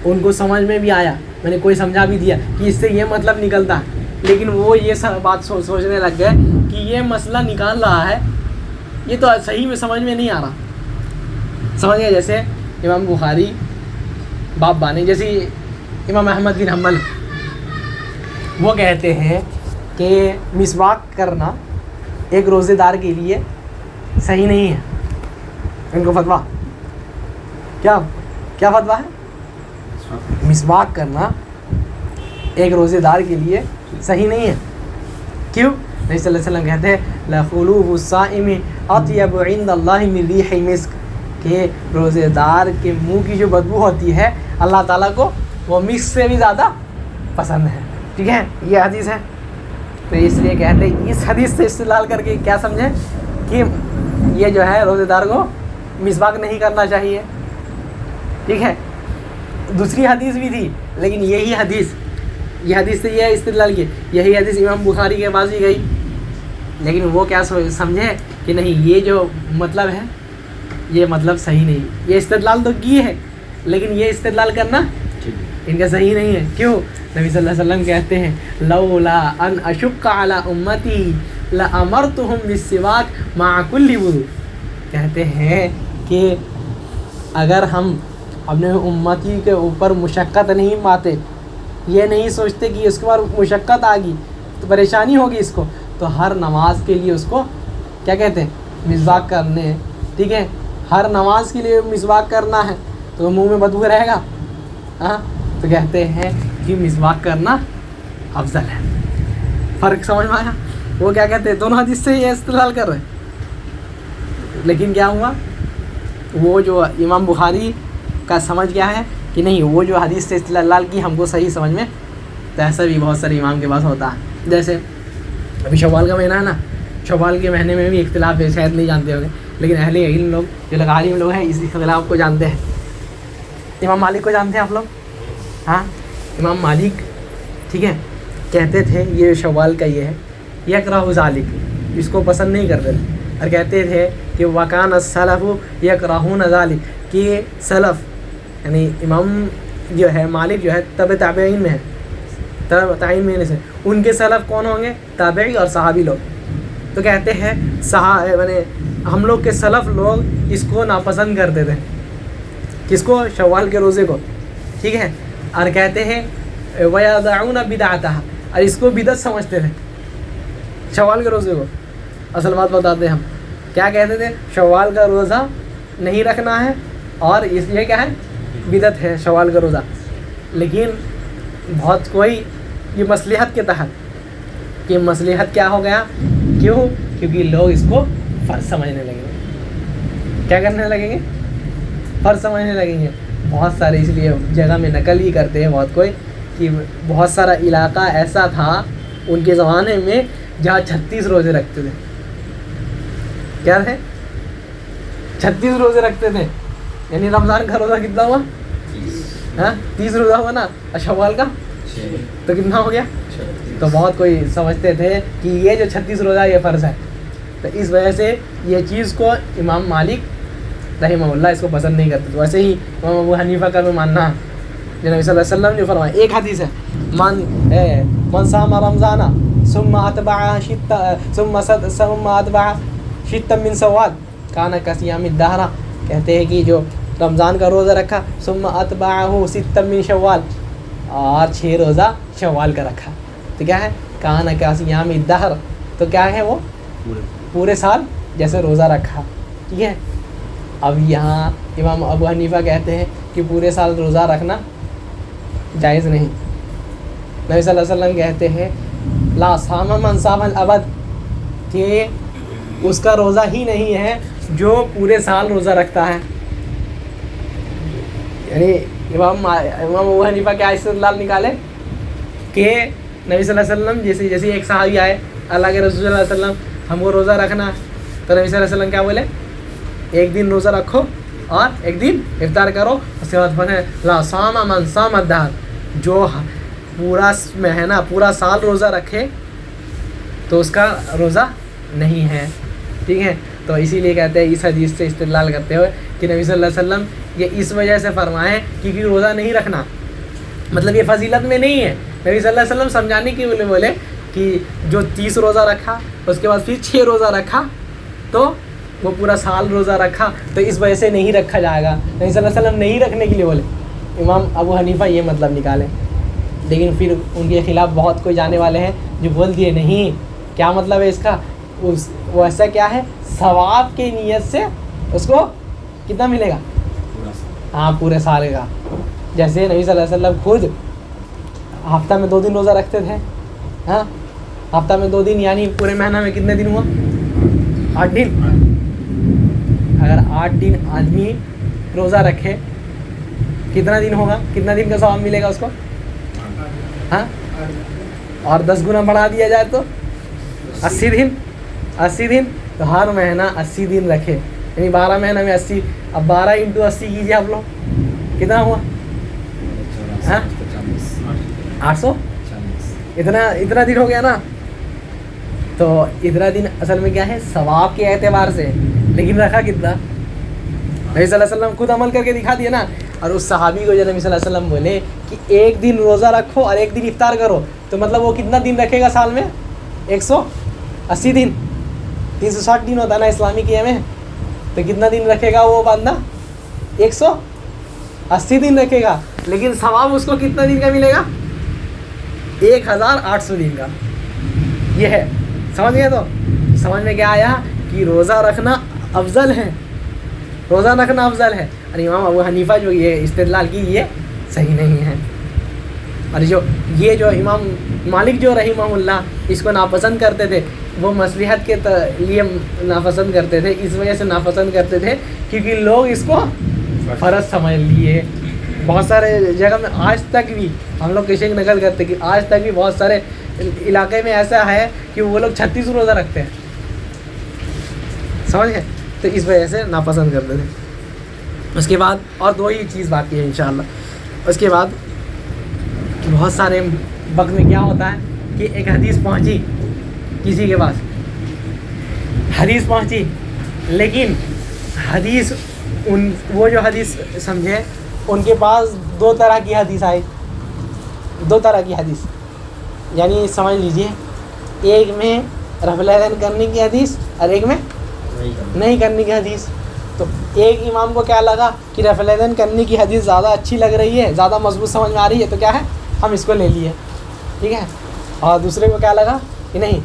ان کو سمجھ میں بھی آیا، میں نے کوئی سمجھا بھی دیا کہ اس سے یہ مطلب نکلتا ہے، لیکن وہ یہ سب بات سوچنے لگ گئے کہ یہ مسئلہ نکال رہا ہے، یہ تو صحیح میں سمجھ میں نہیں آ رہا. سمجھ گئے؟ جیسے امام بخاری باب بانے، جیسے امام احمد بن حنبل وہ کہتے ہیں کہ مسواک کرنا ایک روزے دار کے لیے صحیح نہیں ہے. ان کو فتویٰ کیا فتویٰ ہے؟ مسواک کرنا ایک روزے دار کے لیے صحیح نہیں ہے. کیوں؟ نبی صلی اللہ علیہ وسلم کہتے ہیں لَخُلُوفُ الصَّائِمِ أَطْيَبُ عِندَ اللَّهِ مِن رِيحِ الْمِسْكِ، کہ روزے دار کے منہ کی جو بدبو ہوتی ہے اللہ تعالیٰ کو وہ مسک سے بھی زیادہ پسند ہے. ٹھیک ہے، یہ حدیث ہے. تو اس لیے کہتے ہیں اس حدیث سے استدلال کر کے کیا سمجھیں کہ یہ جو ہے روزے دار کو مسواک نہیں کرنا چاہیے. ٹھیک ہے، دوسری حدیث بھی تھی لیکن یہی حدیث سے یہ استدلال کی، یہی حدیث امام بخاری کے پاس بھی گئی، لیکن وہ کیا سمجھے کہ نہیں یہ جو مطلب ہے یہ مطلب صحیح نہیں. یہ استدلال تو کی ہے لیکن یہ استدلال کرنا ان کا صحیح نہیں ہے. کیوں؟ نبی صلی اللہ علیہ وسلم کہتے ہیں لولا ان اشق علی امتی لامرتهم بالسواک مع کل وضو. کہتے ہیں کہ اگر ہم اپنے امتی کے اوپر مشقت نہیں پاتے، یہ نہیں سوچتے کہ اس کے بعد مشقت آ گئی تو پریشانی ہوگی اس کو، تو ہر نماز کے لیے اس کو کیا کہتے ہیں مسواک کرنے. ٹھیک ہے، ہر نماز کے لیے مسواک کرنا ہے تو منہ میں بدبو رہے گا. ہاں، تو کہتے ہیں کہ مسواک کرنا افضل ہے. فرق سمجھ میں آیا؟ وہ کیا کہتے ہیں دونوں حدیث سے یہ استدلال کر رہے ہیں، لیکن کیا ہوا وہ جو امام بخاری کا سمجھ گیا ہے کہ نہیں وہ جو حدیث سے استدلال کی ہم کو صحیح سمجھ میں، تو ایسا بھی بہت سارے امام کے پاس ہوتا ہے. جیسے ابھی شوال کا مہینہ ہے نا، شوال کے مہینے میں بھی اختلاف ہے، شاید نہیں جانتے ہوگے لیکن اہل علم لوگ جو لوگ عالم لوگ ہیں اس اختلاف کو جانتے ہیں. امام مالک کو جانتے ہیں آپ لوگ؟ ہاں، امام مالک ٹھیک ہے کہتے تھے یہ شوال کا یہ ہے یکرہ ذالک، اس کو پسند نہیں کرتے تھے، اور کہتے تھے کہ وکان السلف یکرہون ذالک، کہ سلف یعنی امام جو ہے مالک جو ہے تبع تابعین میں ہے، تبع تابعین میں سے ان کے سلف کون ہوں گے؟ تابعی اور صحابی لوگ. تو کہتے ہیں ہم لوگ کے سلف لوگ اس کو ناپسند کرتے تھے، کس کو؟ شوال کے روزے کو. ٹھیک ہے، اور کہتے ہیں وَيَضَعُونَ بِدْعَتَهَا، اور اس کو بدعت سمجھتے تھے شوال کے روزے کو. اصل بات بتاتے ہیں ہم کیا کہتے تھے، شوال کا روزہ نہیں رکھنا ہے اور اس لیے کیا ہے بدعت ہے شوال کا روزہ. لیکن بہت کوئی یہ مصلحت کے تحت، کہ مصلحت کیا ہو گیا، کیوں؟ کیونکہ لوگ اس کو فرض سمجھنے لگیں گے. کیا کرنے لگیں گے؟ فرض سمجھنے لگیں گے. بہت سارے اس لیے جگہ میں نقل ہی کرتے ہیں بہت کوئی کہ بہت سارا علاقہ ایسا تھا ان کے زمانے میں جہاں 36 روزے رکھتے تھے. کیا تھے؟ 36 روزے رکھتے تھے. یعنی رمضان کا روزہ کتنا ہوا؟ 30 روزہ ہوا نا، اور شوال کا تو کتنا ہو گیا؟ تو بہت کوئی سمجھتے تھے کہ یہ جو 36 روزہ یہ فرض ہے. تو اس وجہ سے یہ چیز کو امام مالک رحمہ اللہ اس کو پسند نہیں کرتے. تو ویسے ہی امام ابو حنیفہ کا بھی ماننا ہے جو نبی صلی اللہ علیہ وسلم جو فرمائے. ایک حدیث ہے من صام رمضان ثم اتبع شتا من سوال کان کصیام الدہر. کہتے ہیں کہ جو رمضان کا روزہ رکھا ثم اتبعہ ستا من شوال، اور 6 روزہ شوال کا رکھا، تو کیا ہے کان کا صیام الدہر، تو کیا ہے وہ پورے سال جیسے روزہ رکھا. ٹھیک ہے. اب یہاں امام ابو حنیفہ کہتے ہیں کہ پورے سال روزہ رکھنا جائز نہیں. نبی صلی اللہ علیہ وسلم کہتے ہیں لا صام من صام الابد، کہ اس کا روزہ ہی نہیں ہے جو پورے سال روزہ رکھتا ہے. یعنی امام ابو حنیفہ کیا استدلال نکالے کہ نبی صلی اللہ علیہ وسلم جیسے ایک صحابی آئے، اللہ کے رسول صلی اللہ علیہ وسلم ہم کو روزہ رکھنا ہے، تو نبی صلی اللہ علیہ وسلم کیا بولے؟ ایک دن روزہ رکھو اور ایک دن افطار کرو. اس کے بعد پڑھیں لا صام من صام الدہر، جو پورا مہینہ پورا سال روزہ رکھے تو اس کا روزہ نہیں ہے. ٹھیک ہے. تو اسی لیے کہتے ہیں اس حدیث سے استدلال کرتے ہوئے کہ نبی صلی اللہ علیہ وسلم یہ اس وجہ سے فرمائیں کیونکہ روزہ نہیں رکھنا مطلب یہ فضیلت میں نہیں ہے. نبی صلی اللہ علیہ وسلم سمجھانے کے لیے بولے کہ جو 30 روزہ رکھا اس کے بعد پھر 6 روزہ رکھا تو وہ پورا سال روزہ رکھا، تو اس وجہ سے نہیں رکھا جائے گا. نبی صلی اللہ علیہ وسلم نہیں رکھنے کے لیے بولے. امام ابو حنیفہ یہ مطلب نکالے، لیکن پھر ان کے خلاف بہت کوئی جانے والے ہیں جو بول دیے نہیں کیا مطلب ہے اس کا، وہ ایسا کیا ہے ثواب کی نیت سے اس کو کتنا ملے گا؟ ہاں پورے سال کا. جیسے نبی صلی اللہ علیہ وسلم خود ہفتہ میں 2 دن روزہ رکھتے تھے. ہاں ہفتہ میں 2 دن یعنی پورے مہینہ میں کتنے دن ہوا؟ 8 دن. اگر 8 دن آدمی روزہ رکھے کتنا دن ہوگا؟ کتنا دن کا ثواب ملے گا اس کو؟ ہاں اور 10 گنا بڑھا دیا جائے تو 80 دن. 80 دن تو ہر مہینہ 80 دن رکھے یعنی 12 مہینہ میں 80. اب 12 × 80 کیجیے آپ لوگ کتنا ہوا؟ ہاں 800. اتنا دن ہو گیا نا. تو اتنا دن اصل میں کیا ہے ثواب کے اعتبار سے، لیکن رکھا کتنا؟ نبی صلی اللہ علیہ وسلم خود عمل کر کے دکھا دیا نا. اور اس صحابی کو جو نبی صلی اللہ علیہ وسلم بولے کہ ایک دن روزہ رکھو اور ایک دن افطار کرو، تو مطلب وہ کتنا دن رکھے گا سال میں؟ 180 دن. 360 دن ہوتا ہے نا اسلامی قیام میں، تو کتنا دن رکھے گا وہ بندہ؟ 180 دن رکھے گا، لیکن ثواب اس کو کتنا دن کا ملے گا؟ 1800 دن کا. یہ ہے. سمجھ گئے؟ تو سمجھ میں کیا آیا کہ روزہ رکھنا افضل ہے. روزہ رکھنا افضل ہے. اور امام ابو حنیفہ جو یہ استدلال کی یہ صحیح نہیں ہے. اور جو امام مالک جو رحمہ اللہ اس کو ناپسند کرتے تھے، وہ مصلحت کے لیے ناپسند کرتے تھے. اس وجہ سے ناپسند کرتے تھے کیونکہ لوگ اس کو فرض سمجھ لیے. بہت سارے جگہ میں آج تک بھی ہم لوگ کشن نقل کرتے کہ آج تک بھی بہت سارے علاقے میں ایسا ہے کہ وہ لوگ 36 روزہ رکھتے ہیں. سمجھ گئے؟ تو اس وجہ سے ناپسند کرتے تھے. اس کے بعد اور 2 ہی چیز باقی ہے انشاءاللہ. اس کے بعد بہت سارے وقت میں کیا ہوتا ہے کہ ایک حدیث پہنچی کسی کے پاس، حدیث پہنچی، لیکن حدیث وہ جو حدیث سمجھے ان کے پاس 2 طرح کی حدیث آئی. 2 طرح کی حدیث یعنی سمجھ لیجئے، ایک میں رفع الیدین کرنے کی حدیث اور ایک میں نہیں کرنے کی حدیث. تو ایک امام کو کیا لگا کہ رفع الیدین کرنے کی حدیث زیادہ اچھی لگ رہی ہے، زیادہ مضبوط سمجھ میں آ رہی ہے، تو کیا ہے ہم اس کو لے لیے. ٹھیک ہے. اور دوسرے کو کیا لگا کہ نہیں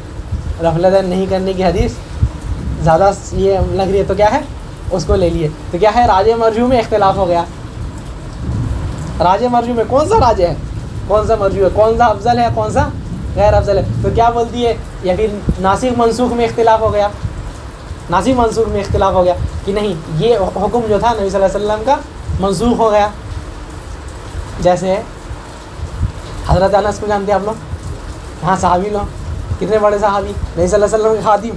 رفع الیدین نہیں کرنے کی حدیث زیادہ یہ لگ رہی ہے، تو کیا ہے اس کو لے لیے. تو کیا ہے راجح مرجوح میں اختلاف ہو گیا. راجح مرجوح میں کون سا راجح ہے، کون سا مرجوح ہے، کون سا افضل ہے، کون سا غیر افضل ہے. تو کیا بولتی ہے، یا پھر ناسخ منسوخ میں اختلاف ہو گیا. ناسخ منسوخ میں اختلاف ہو گیا کہ نہیں یہ حکم جو تھا نبی صلی اللہ علیہ وسلم کا منسوخ ہو گیا. جیسے حضرت انس کو جانتے ہیں آپ لوگ؟ ہاں صحابی لوگ، کتنے بڑے صحابی، نبی صلی اللہ علیہ وسلم کے خادم.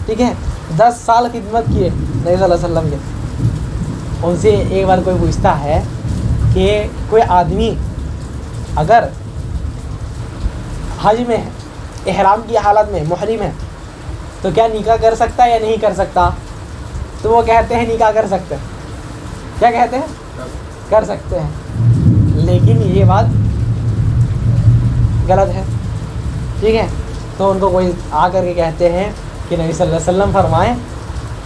ٹھیک ہے. 10 سال خدمت کیے نبی صلی اللہ علیہ وسلم کے. ان سے ایک بار کوئی پوچھتا ہے کہ کوئی آدمی اگر حج میں ہے، احرام کی حالت میں محرم ہے، تو کیا نکاح کر سکتا ہے یا نہیں کر سکتا؟ تو وہ کہتے ہیں نکاح کر سکتے ہیں. کیا کہتے ہیں؟ کر سکتے ہیں. لیکن یہ بات غلط ہے. ٹھیک ہے. تو ان کو کوئی آ کر کے کہتے ہیں کہ نبی صلی اللہ علیہ وسلم فرمائیں،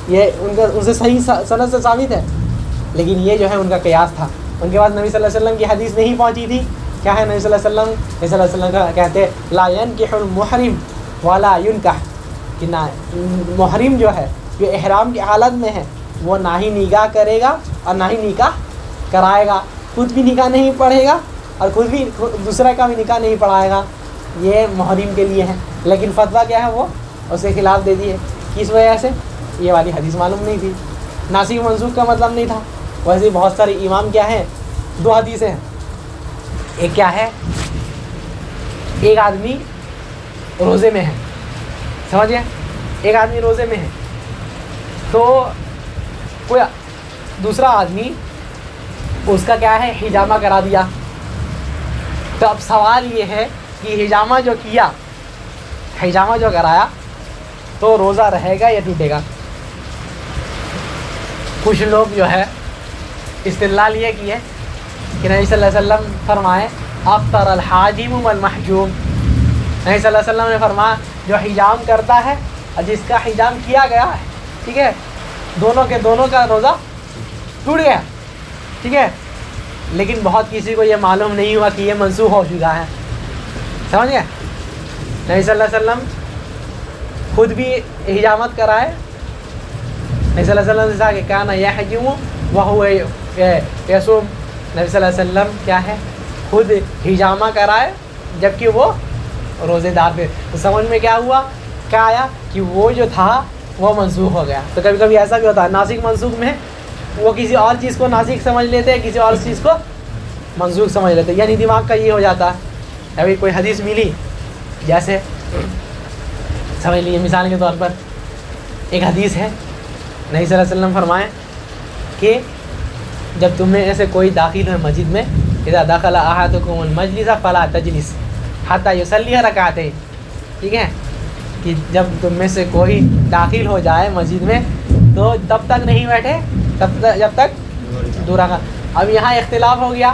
یہ ان سے صحیح سند سے ثابت ہے، لیکن یہ جو ہے ان کا قیاس تھا. ان کے پاس نبی صلی اللہ علیہ وسلم کی حدیث نہیں پہنچی تھی، کیا ہے نبی صلی اللہ علیہ وسلم کا کہتے ہیں لا ينکح المحرم ولا ينکح، کہ نہ محرم جو ہے جو احرام کی حالت میں ہے وہ نہ ہی نکاح کرے گا اور نہ ہی نکاح کرائے گا، خود بھی نکاح نہیں پڑھے گا اور خود بھی دوسرا کا بھی نکاح نہیں پڑھائے گا، یہ محرم کے لیے ہے۔ لیکن فتویٰ کیا ہے وہ اس کے خلاف دے دیے، کس وجہ سے؟ یہ والی حدیث معلوم نہیں تھی، ناسخ منسوخ کا مطلب نہیں تھا۔ ویسے بہت سارے امام کیا ہیں، دو حدیثیں ہیں، ایک کیا ہے، ایک آدمی روزے میں ہے، سمجھ گئے، ایک آدمی روزے میں ہے تو کوئی دوسرا آدمی اس کا کیا ہے حجامہ کرا دیا، تو اب سوال یہ ہے کہ حجامہ جو کیا، حجامہ جو کرایا تو روزہ رہے گا یا ٹوٹے گا؟ کچھ لوگ جو ہے استدلال یہ کی ہے کہ نبی صلی اللہ علیہ وسلم فرمائے افطر الحاجم والمحجوم، نبی صلی اللہ علیہ وسلم نے فرمایا جو حجام کرتا ہے اور جس کا حجام کیا گیا ہے، ٹھیک ہے، دونوں کا روزہ ٹوٹ گیا، ٹھیک ہے۔ لیکن بہت کسی کو یہ معلوم نہیں ہوا کہ یہ منسوخ ہو چکا ہے، سمجھ گئے؟ نبی صلی اللہ علیہ وسلم خود بھی حجامت کرائے، نبی صلی اللہ علیہ وسلم سے کہ کانا یحجم وہو یصوم، نبی صلی اللہ علیہ وسلم کیا ہے خود حجامہ کرائے جبکہ وہ روزے دار تھے، تو سمجھ میں کیا ہوا، کیا آیا کہ وہ جو تھا وہ منسوخ ہو گیا۔ تو کبھی کبھی ایسا بھی ہوتا ہے ناسخ منسوخ میں وہ کسی اور چیز کو ناسخ سمجھ لیتے ہیں، کسی اور چیز کو منسوخ سمجھ لیتے ہیں، یعنی دماغ کا یہ ہو جاتا ہے۔ ابھی کوئی حدیث ملی، جیسے سمجھ لیجیے مثال کے طور پر ایک حدیث ہے، نبی صلی اللہ علیہ وسلم فرمائیں کہ جب تم میں ایسے کوئی داخل ہے مسجد میں، اذا دخل احدکم المجلس فلا تجلس حتی یصلی رکعتین، ٹھیک ہے، کہ جب تم میں سے کوئی داخل ہو جائے مسجد میں تو تب تک نہیں بیٹھے جب تک دو رکعت۔ اب یہاں اختلاف ہو گیا،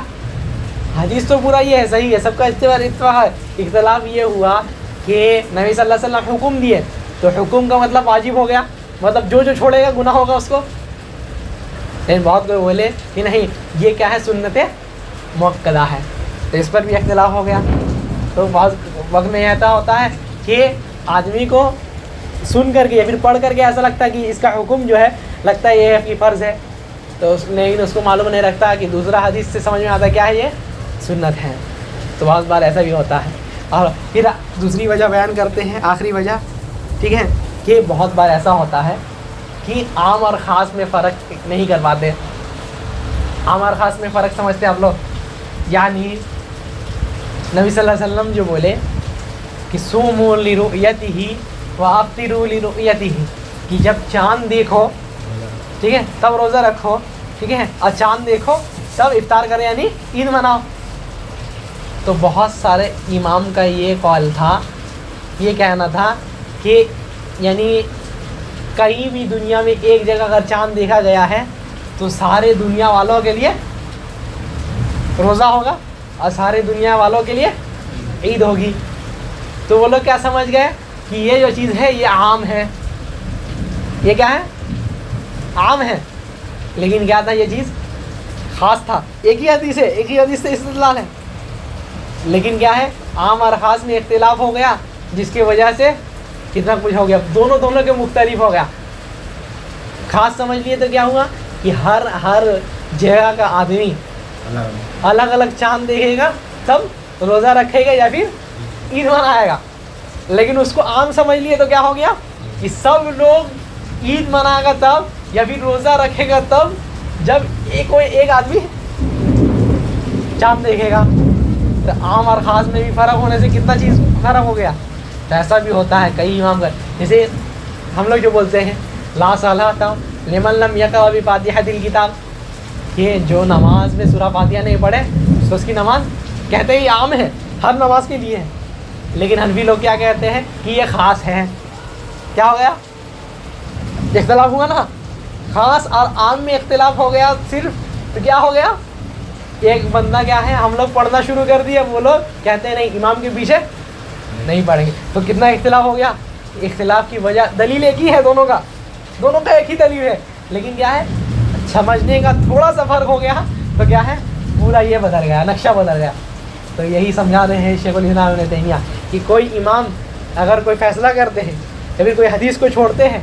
حدیث تو پورا یہ ہے صحیح ہے، سب کا اتفاق ہے، اختلاف یہ ہوا کہ نبی صلی اللہ علیہ وسلم حکم دیے تو حکم کا مطلب واجب ہو گیا، مطلب جو چھوڑے گا گناہ ہوگا اس کو۔ لیکن بہت کوئی بولے کہ نہیں یہ کیا ہے سنت مؤکدہ ہے، تو اس پر بھی اختلاف ہو گیا۔ تو بعض وقت میں ایسا ہوتا ہے کہ آدمی کو سن کر کے یا پھر پڑھ کر کے ایسا لگتا ہے کہ اس کا حکم جو ہے لگتا ہے یہ کہ فرض ہے، تو لیکن اس کو معلوم نہیں رکھتا کہ دوسرا حدیث سے سمجھ میں آتا ہے کیا ہے یہ سنت ہے، تو بہت بار ایسا بھی ہوتا ہے۔ اور پھر دوسری وجہ بیان کرتے ہیں، آخری وجہ، ٹھیک ہے، کہ بہت بار ایسا ہوتا ہے کہ عام اور خاص میں فرق نہیں کر پاتے، عام اور خاص میں فرق سمجھتے آپ لوگ، یعنی نبی صلی اللہ علیہ وسلم جو بولے کہ صوموا لرؤیتہ وافطروا لرؤیتہ، کہ جب چاند دیکھو، ٹھیک ہے، تب روزہ رکھو، ٹھیک ہے، اور چاند دیکھو تب افطار کرے، یعنی عید مناؤ۔ تو بہت سارے امام کا یہ قول تھا، یہ کہنا تھا کہ یعنی کہیں بھی دنیا میں ایک جگہ اگر چاند دیکھا گیا ہے تو سارے دنیا والوں کے لیے روزہ ہوگا اور سارے دنیا والوں کے لیے عید ہوگی۔ تو وہ لوگ کیا سمجھ گئے کہ یہ جو چیز ہے یہ عام ہے، یہ کیا ہے عام ہے، لیکن کیا تھا یہ چیز خاص تھا، ایک ہی حدیث ہے، ایک ہی حدیث سے استدلال ہے، لیکن کیا ہے عام اور خاص میں اختلاف ہو گیا، جس کی وجہ سے کتنا کچھ ہو گیا، دونوں کے مختلف ہو گیا۔ خاص سمجھ لیے تو کیا ہوا کہ ہر جگہ کا آدمی الگ الگ چاند دیکھے گا تب روزہ رکھے گا یا پھر عید منائے گا، لیکن اس کو عام سمجھ لیے تو کیا ہو گیا کہ سب لوگ عید منائے گا تب یا پھر روزہ رکھے گا تب جب کوئی ایک آدمی چاند دیکھے گا۔ تو عام اور خاص میں بھی فرق ہونے سے کتنا چیز فرق ہو گیا۔ تو ایسا بھی ہوتا ہے کئی امام کا، جیسے ہم لوگ جو بولتے ہیں لا صلاۃ لمن لم یقرأ بفاتحۃ الکتاب، کہ جو نماز میں سورہ فاتحہ نہیں پڑھے تو اس کی نماز کہتے ہی عام ہے، ہر نماز کے لیے ہے، لیکن حنفی لوگ کیا کہتے ہیں کہ یہ خاص ہے۔ کیا ہو گیا اختلاف ہوا نا، خاص اور عام میں اختلاف ہو گیا صرف، تو کیا ہو گیا ایک بندہ کیا ہے ہم لوگ پڑھنا شروع کر دیا، وہ لوگ کہتے ہیں نہیں امام کے پیچھے نہیں پڑھیں گے، تو کتنا اختلاف ہو گیا۔ اختلاف کی وجہ دلیل ایک ہی ہے، دونوں کا ایک ہی دلیل ہے، لیکن کیا ہے سمجھنے کا تھوڑا سا فرق ہو گیا، تو کیا ہے پورا یہ بدل گیا، نقشہ بدل گیا۔ تو یہی سمجھا رہے ہیں شیخ الاسلام ابن تیمیہ کہ کوئی امام اگر کوئی فیصلہ کرتے ہیں یا پھر کوئی حدیث کو چھوڑتے ہیں،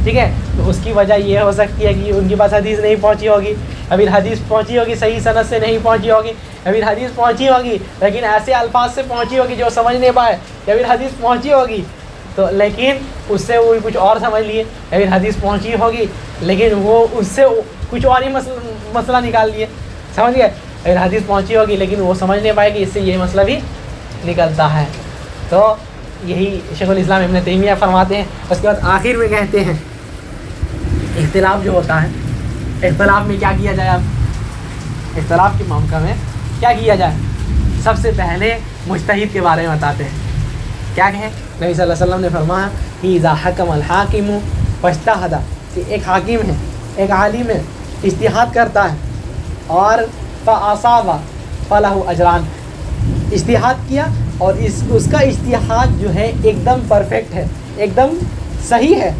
ٹھیک ہے، تو اس کی وجہ یہ ہو سکتی ہے کہ ان کے پاس حدیث نہیں پہنچی ہوگی، یا پھر حدیث پہنچی ہوگی صحیح سند سے نہیں پہنچی ہوگی، یا پھر حدیث پہنچی ہوگی لیکن ایسے الفاظ سے پہنچی ہوگی جو سمجھ نہیں پائے، یا پھر حدیث پہنچی ہوگی تو لیکن اس سے وہ کچھ اور سمجھ لیے، یا پھر حدیث پہنچی ہوگی لیکن وہ اس سے کچھ اور ہی مسئلہ نکال لیے، سمجھ گئے، اگر حدیث پہنچی ہوگی لیکن وہ سمجھ نہیں پائے کہ اس سے یہ مسئلہ بھی نکلتا ہے۔ تو یہی شیخ الاسلام ابن تیمیہ فرماتے ہیں۔ اس کے بعد آخر میں کہتے ہیں اختلاف جو ہوتا ہے، اختلاف میں کیا کیا جائے، اب اختلاف کے موقع میں کیا کیا جائے، سب سے پہلے مجتہد کے بارے میں بتاتے ہیں۔ کیا کہیں؟ نبی صلی اللہ علیہ وسلم نے فرمایا کہ اذا حکم الحاکم فاجتہد، کہ ایک حاکم ہے، ایک عالم ہے، اجتہاد کرتا ہے اور فاصاب فلہ اجران، اجتہاد کیا اور اس کا اجتہاد جو ہے ایک دم پرفیکٹ ہے، ایک دم صحیح ہے،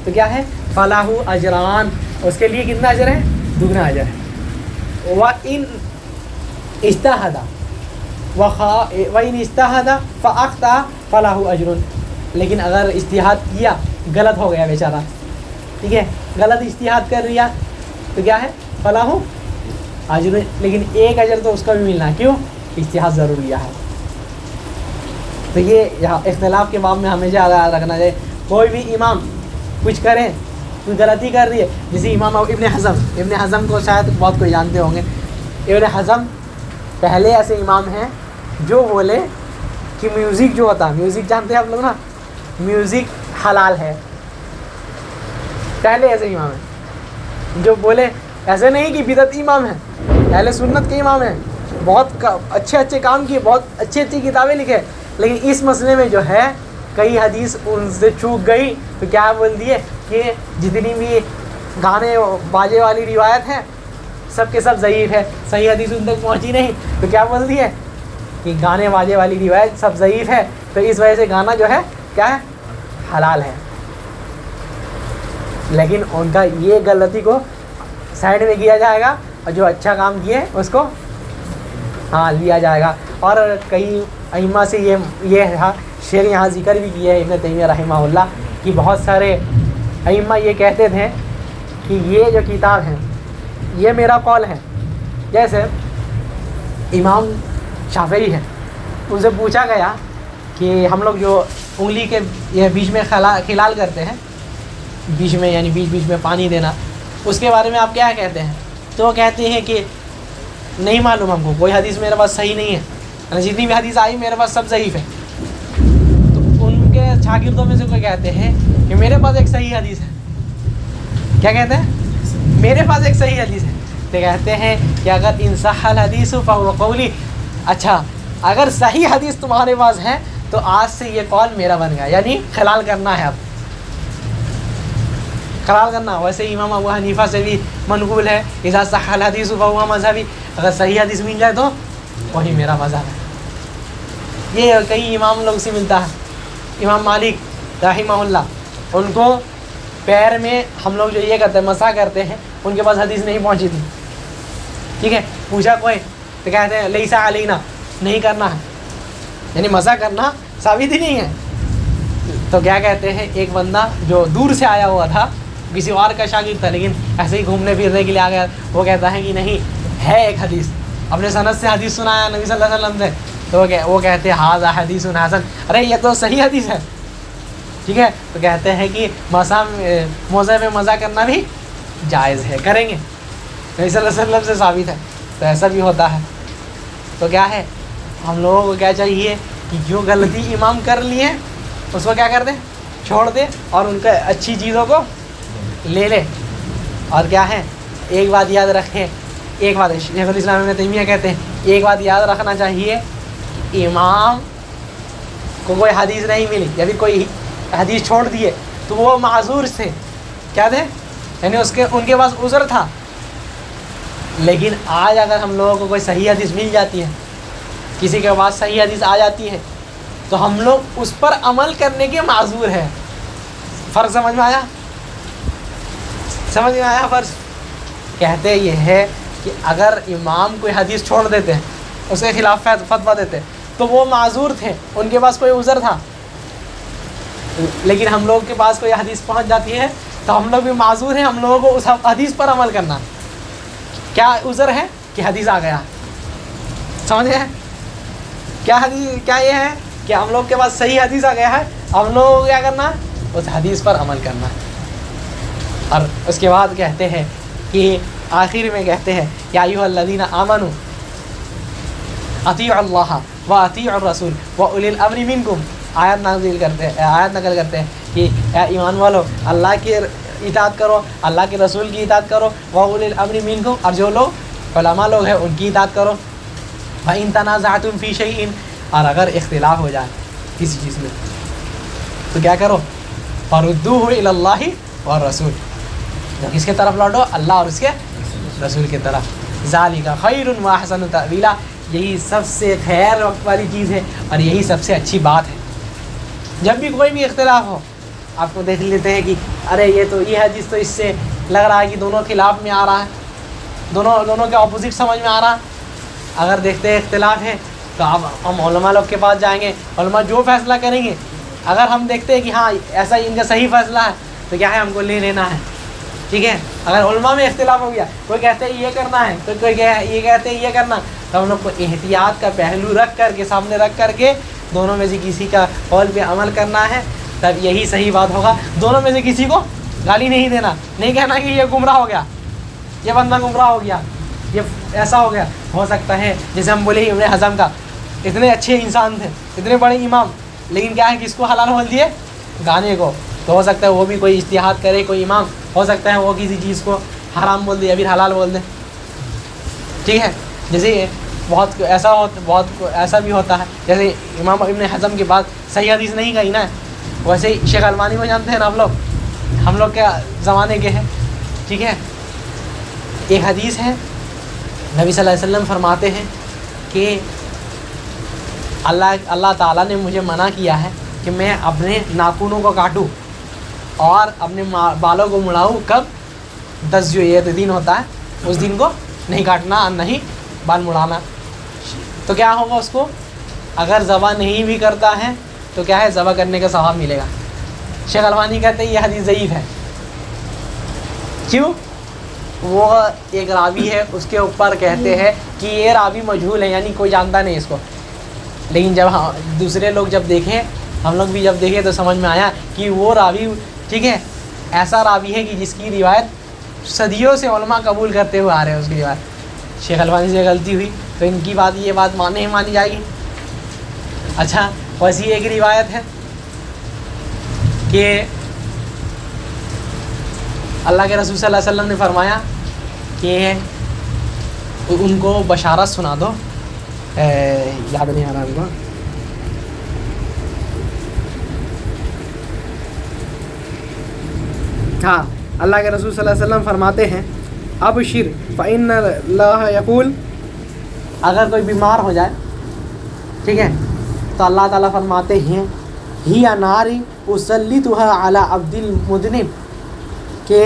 تو کیا ہے، فلاح اجران، اس کے لیے کتنا اجر ہے، دگنا اجر ہے۔ وَإِنْ اجتہد وَإِنْ اجتہد فَأَخْطَأَ فَلَهُ اجر، لیکن اگر اجتہاد کیا غلط ہو گیا بیچارہ، ٹھیک ہے، غلط اجتہاد کر لیا تو کیا ہے، فلاح اجر، لیکن ایک اجر تو اس کا بھی ملنا، کیوں، اجتہاد ضرور لیا ہے۔ تو یہ یہاں اختلاف کے باب میں ہمیں یاد رکھنا چاہیے، کوئی بھی امام کچھ کرے، کوئی غلطی کر رہی ہے، جیسے امام ابن حزم کو شاید بہت کوئی جانتے ہوں گے۔ ابن حزم پہلے ایسے امام ہیں جو بولے کہ میوزک جو ہوتا ہے، میوزک جانتے ہیں آپ لوگ نا، میوزک حلال ہے، پہلے ایسے امام ہیں جو بولے، ایسے نہیں کہ بدعت امام ہیں، اہل سنت کے امام ہیں، بہت اچھے اچھے کام کیے، بہت اچھی اچھی کتابیں لکھے، لیکن اس مسئلے میں جو ہے کئی حدیث ان سے چوک گئی تو کیا بول دیے کہ جتنی بھی گانے باجے والی روایت ہیں سب کے سب ضعیف ہے، صحیح حدیث ان تک پہنچی نہیں، تو کیا بول دیے کہ گانے باجے والی روایت سب ضعیف ہے، تو اس وجہ سے گانا جو ہے کیا ہے، حلال ہے۔ لیکن ان کا یہ غلطی کو سائڈ میں کیا جائے گا اور جو اچھا کام کیے اس کو ہاں لیا جائے گا۔ اور کئی ائمہ سے یہ ہے، شیخ یہاں ذکر بھی کیا ہے ابن تیمیہ رحمہ اللہ کہ بہت سارے ائمہ یہ کہتے تھے کہ یہ جو کتاب ہے یہ میرا قول ہے۔ جیسے امام شافعی ہے، ان سے پوچھا گیا کہ ہم لوگ جو انگلی کے یہ بیچ میں خلال کرتے ہیں، بیچ میں یعنی بیچ میں پانی دینا، اس کے بارے میں آپ کیا کہتے ہیں؟ تو وہ کہتے ہیں کہ نہیں معلوم ہم کو، کوئی حدیث میرے پاس صحیح نہیں ہے، جتنی بھی حدیث آئی میرے پاس سب ضعیف ہے۔ تو ان کے شاگردوں میں سے کوئی کہتے ہیں کہ میرے پاس ایک صحیح حدیث ہے۔ کیا کہتے ہیں؟ میرے پاس ایک صحیح حدیث ہے۔ تو کہتے ہیں کہ اگر ان صح الحدیث فهو قولی، اچھا اگر صحیح حدیث تمہارے پاس ہے تو آج سے یہ قول میرا بن گیا، یعنی خلال کرنا ہے، اب خلال کرنا۔ ویسے امام ابو حنیفہ سے بھی منقول ہے اذا صح الحدیث فهو مذہبی، اگر صحیح حدیث مل جائے تو وہی میرا مذہب ہے۔ یہ کئی امام لوگ سے ملتا ہے۔ امام مالک رحمہ اللہ، ان کو پیر میں ہم لوگ جو یہ کرتے ہیں مسح کرتے ہیں، ان کے پاس حدیث نہیں پہنچی تھی، ٹھیک ہے، پوچھا کوئی تو کہتے ہیں لیسا علینا، نہیں کرنا ہے، یعنی مسح کرنا ثابت ہی نہیں ہے۔ تو کیا کہتے ہیں، ایک بندہ جو دور سے آیا ہوا تھا، کسی اور کا شاگرد تھا لیکن ایسے ہی گھومنے پھرنے کے لیے آ گیا، وہ کہتا ہے کہ نہیں ہے ایک حدیث، اپنے سند سے حدیث سنایا نبی صلی اللہ علیہ وسلم سے، تو وہ کہتے ہیں ھذا حدیث حسن، ارے یہ تو صحیح حدیث ہے، ٹھیک ہے۔ تو کہتے ہیں کہ موضع میں مزہ کرنا بھی جائز ہے، کریں گے، نبی صلی اللہ علیہ وسلم سے ثابت ہے، تو ایسا بھی ہوتا ہے۔ تو کیا ہے، ہم لوگوں کو کیا چاہیے کہ جو غلطی امام کر لیے اس کو کیا کر دیں، چھوڑ دیں، اور ان کا اچھی چیزوں کو لے لے۔ اور کیا ہے، ایک بات یاد رکھیں، ایک بات شیخ الاسلام ابن تیمیہ کہتے ہیں، ایک بات یاد رکھنا چاہیے، امام کو کوئی حدیث نہیں ملی یا پھر کوئی حدیث چھوڑ دیے تو وہ معذور سے کیا دیں، یعنی ان کے پاس عذر تھا۔ لیکن آج اگر ہم لوگوں کو کوئی صحیح حدیث مل جاتی ہے، کسی کے پاس صحیح حدیث آ جاتی ہے، تو ہم لوگ اس پر عمل کرنے کے معذور ہیں۔ فرق سمجھ میں آیا؟ سمجھ میں آیا فرق؟ کہتے یہ ہے کہ اگر امام کوئی حدیث چھوڑ دیتے ہیں اس کے خلاف فتویٰ دیتے تو وہ معذور تھے، ان کے پاس کوئی عذر تھا. لیکن ہم لوگ کے پاس کوئی حدیث پہنچ جاتی ہے تو ہم لوگ بھی معذور ہیں، ہم لوگوں کو اس حدیث پر عمل کرنا. کیا عذر ہے کہ حدیث آ گیا، سمجھ گئے؟ کیا حدیث، کیا یہ ہے کہ ہم لوگ کے پاس صحیح حدیث آ گیا ہے، ہم لوگوں کو کیا کرنا ہے؟ اس حدیث پر عمل کرنا. اور اس کے بعد کہتے ہیں کہ آخر میں کہتے ہیں یا ایھا الذین آمنوا اطیعوا اللہ و اطیعوا الرسول و اولی الامر منکم. آیت نقل کرتے ہیں کہ اے ایمان والو اللہ کی اطاعت کرو، اللہ کے رسول کی اطاعت کرو، و اولی الامر منکم، اور جو لوگ علماء لوگ ہیں ان کی اطاعت کرو. فإن تنازعتم فی شیء، اور اگر اختلاف ہو جائے کسی چیز میں تو کیا کرو؟ فردوہ الی اللہ والرسول، تو کس کے طرف لوٹو؟ اللہ اور اس کے رسول کی طرف. ذالک خیر و احسن تأویلا، یہی سب سے خیر وقت والی چیز ہے اور یہی سب سے اچھی بات ہے. جب بھی کوئی بھی اختلاف ہو آپ کو دیکھ لیتے ہیں کہ ارے یہ حدیث تو اس سے لگ رہا ہے کہ دونوں خلاف میں آ رہا ہے، دونوں کے اپوزٹ سمجھ میں آ رہا ہے. اگر دیکھتے ہیں اختلاف ہے تو ہم علماء لوگ کے پاس جائیں گے، علماء جو فیصلہ کریں گے اگر ہم دیکھتے ہیں کہ ہاں ایسا ان کا صحیح فیصلہ ہے تو کیا ہے، ہم کو لے لینا ہے. ٹھیک ہے، اگر علماء میں اختلاف ہو گیا، کوئی کہتے ہیں یہ کرنا ہے، کوئی یہ کہتے ہیں یہ کرنا، تو ہم لوگ کو احتیاط کا پہلو رکھ کر کے سامنے رکھ کر کے دونوں میں سے کسی کا قول پہ عمل کرنا ہے، تب یہی صحیح بات ہوگا. دونوں میں سے کسی کو گالی نہیں دینا، نہیں کہنا کہ یہ گمراہ ہو گیا، یہ بندہ گمراہ ہو گیا، یہ ایسا ہو گیا. ہو سکتا ہے جیسے ہم بولے ابن حزم کا، اتنے اچھے انسان تھے، اتنے بڑے امام، لیکن کیا ہے کہ اس کو حلال بول دیے گانے کو. تو ہو سکتا ہے وہ بھی کوئی اجتہاد کرے، کوئی امام ہو سکتا ہے وہ کسی چیز کو حرام بول دے یا پھر حلال بول دے. ٹھیک ہے، جیسے بہت ایسا بھی ہوتا ہے، جیسے امام ابن حزم کے بعد صحیح حدیث نہیں کہی نا، ویسے ہی شیخ البانی کو جانتے ہیں نا ہم لوگ کے زمانے کے ہیں. ٹھیک ہے، ایک حدیث ہے نبی صلی اللہ علیہ وسلم فرماتے ہیں کہ اللہ تعالیٰ نے مجھے منع کیا ہے کہ میں اپنے ناخنوں کو کاٹوں اور اپنے بالوں کو مڑاؤں. کب؟ 10 جو یہ دن ہوتا ہے اس دن کو نہیں کاٹنا اور نہیں بال مڑانا. تو کیا ہوگا اس کو؟ اگر ذبح نہیں بھی کرتا ہے تو کیا ہے، ذبح کرنے کا ثواب ملے گا. شیخ البانی کہتے ہیں یہ حدیث ضعیف ہے. کیوں؟ وہ ایک راوی ہے، اس کے اوپر کہتے ہیں کہ یہ راوی مجہول ہے، یعنی کوئی جانتا نہیں اس کو. لیکن جب دوسرے لوگ جب دیکھیں، ہم لوگ بھی جب دیکھے تو سمجھ میں آیا کہ وہ راوی ٹھیک ہے ایسا راوی ہے کہ جس کی روایت صدیوں سے علماء قبول کرتے ہوئے آ رہے ہیں اس کی روایت. شیخ البانی سے غلطی ہوئی تو ان کی یہ بات نہیں مانی جائے گی. اچھا، ویسی ایک روایت ہے کہ اللہ کے رسول صلی اللہ علیہ وسلم نے فرمایا کہ ان کو بشارت سنا دو، یاد نہیں آ رہا ان کو. ہاں، اللہ کے رسول صلی اللہ علیہ وسلم فرماتے ہیں ابشر فإن اللہ یقول، اگر کوئی بیمار ہو جائے ٹھیک ہے تو اللہ تعالیٰ فرماتے ہیں ہی ناری اسلطها علی عبد المذنب، کہ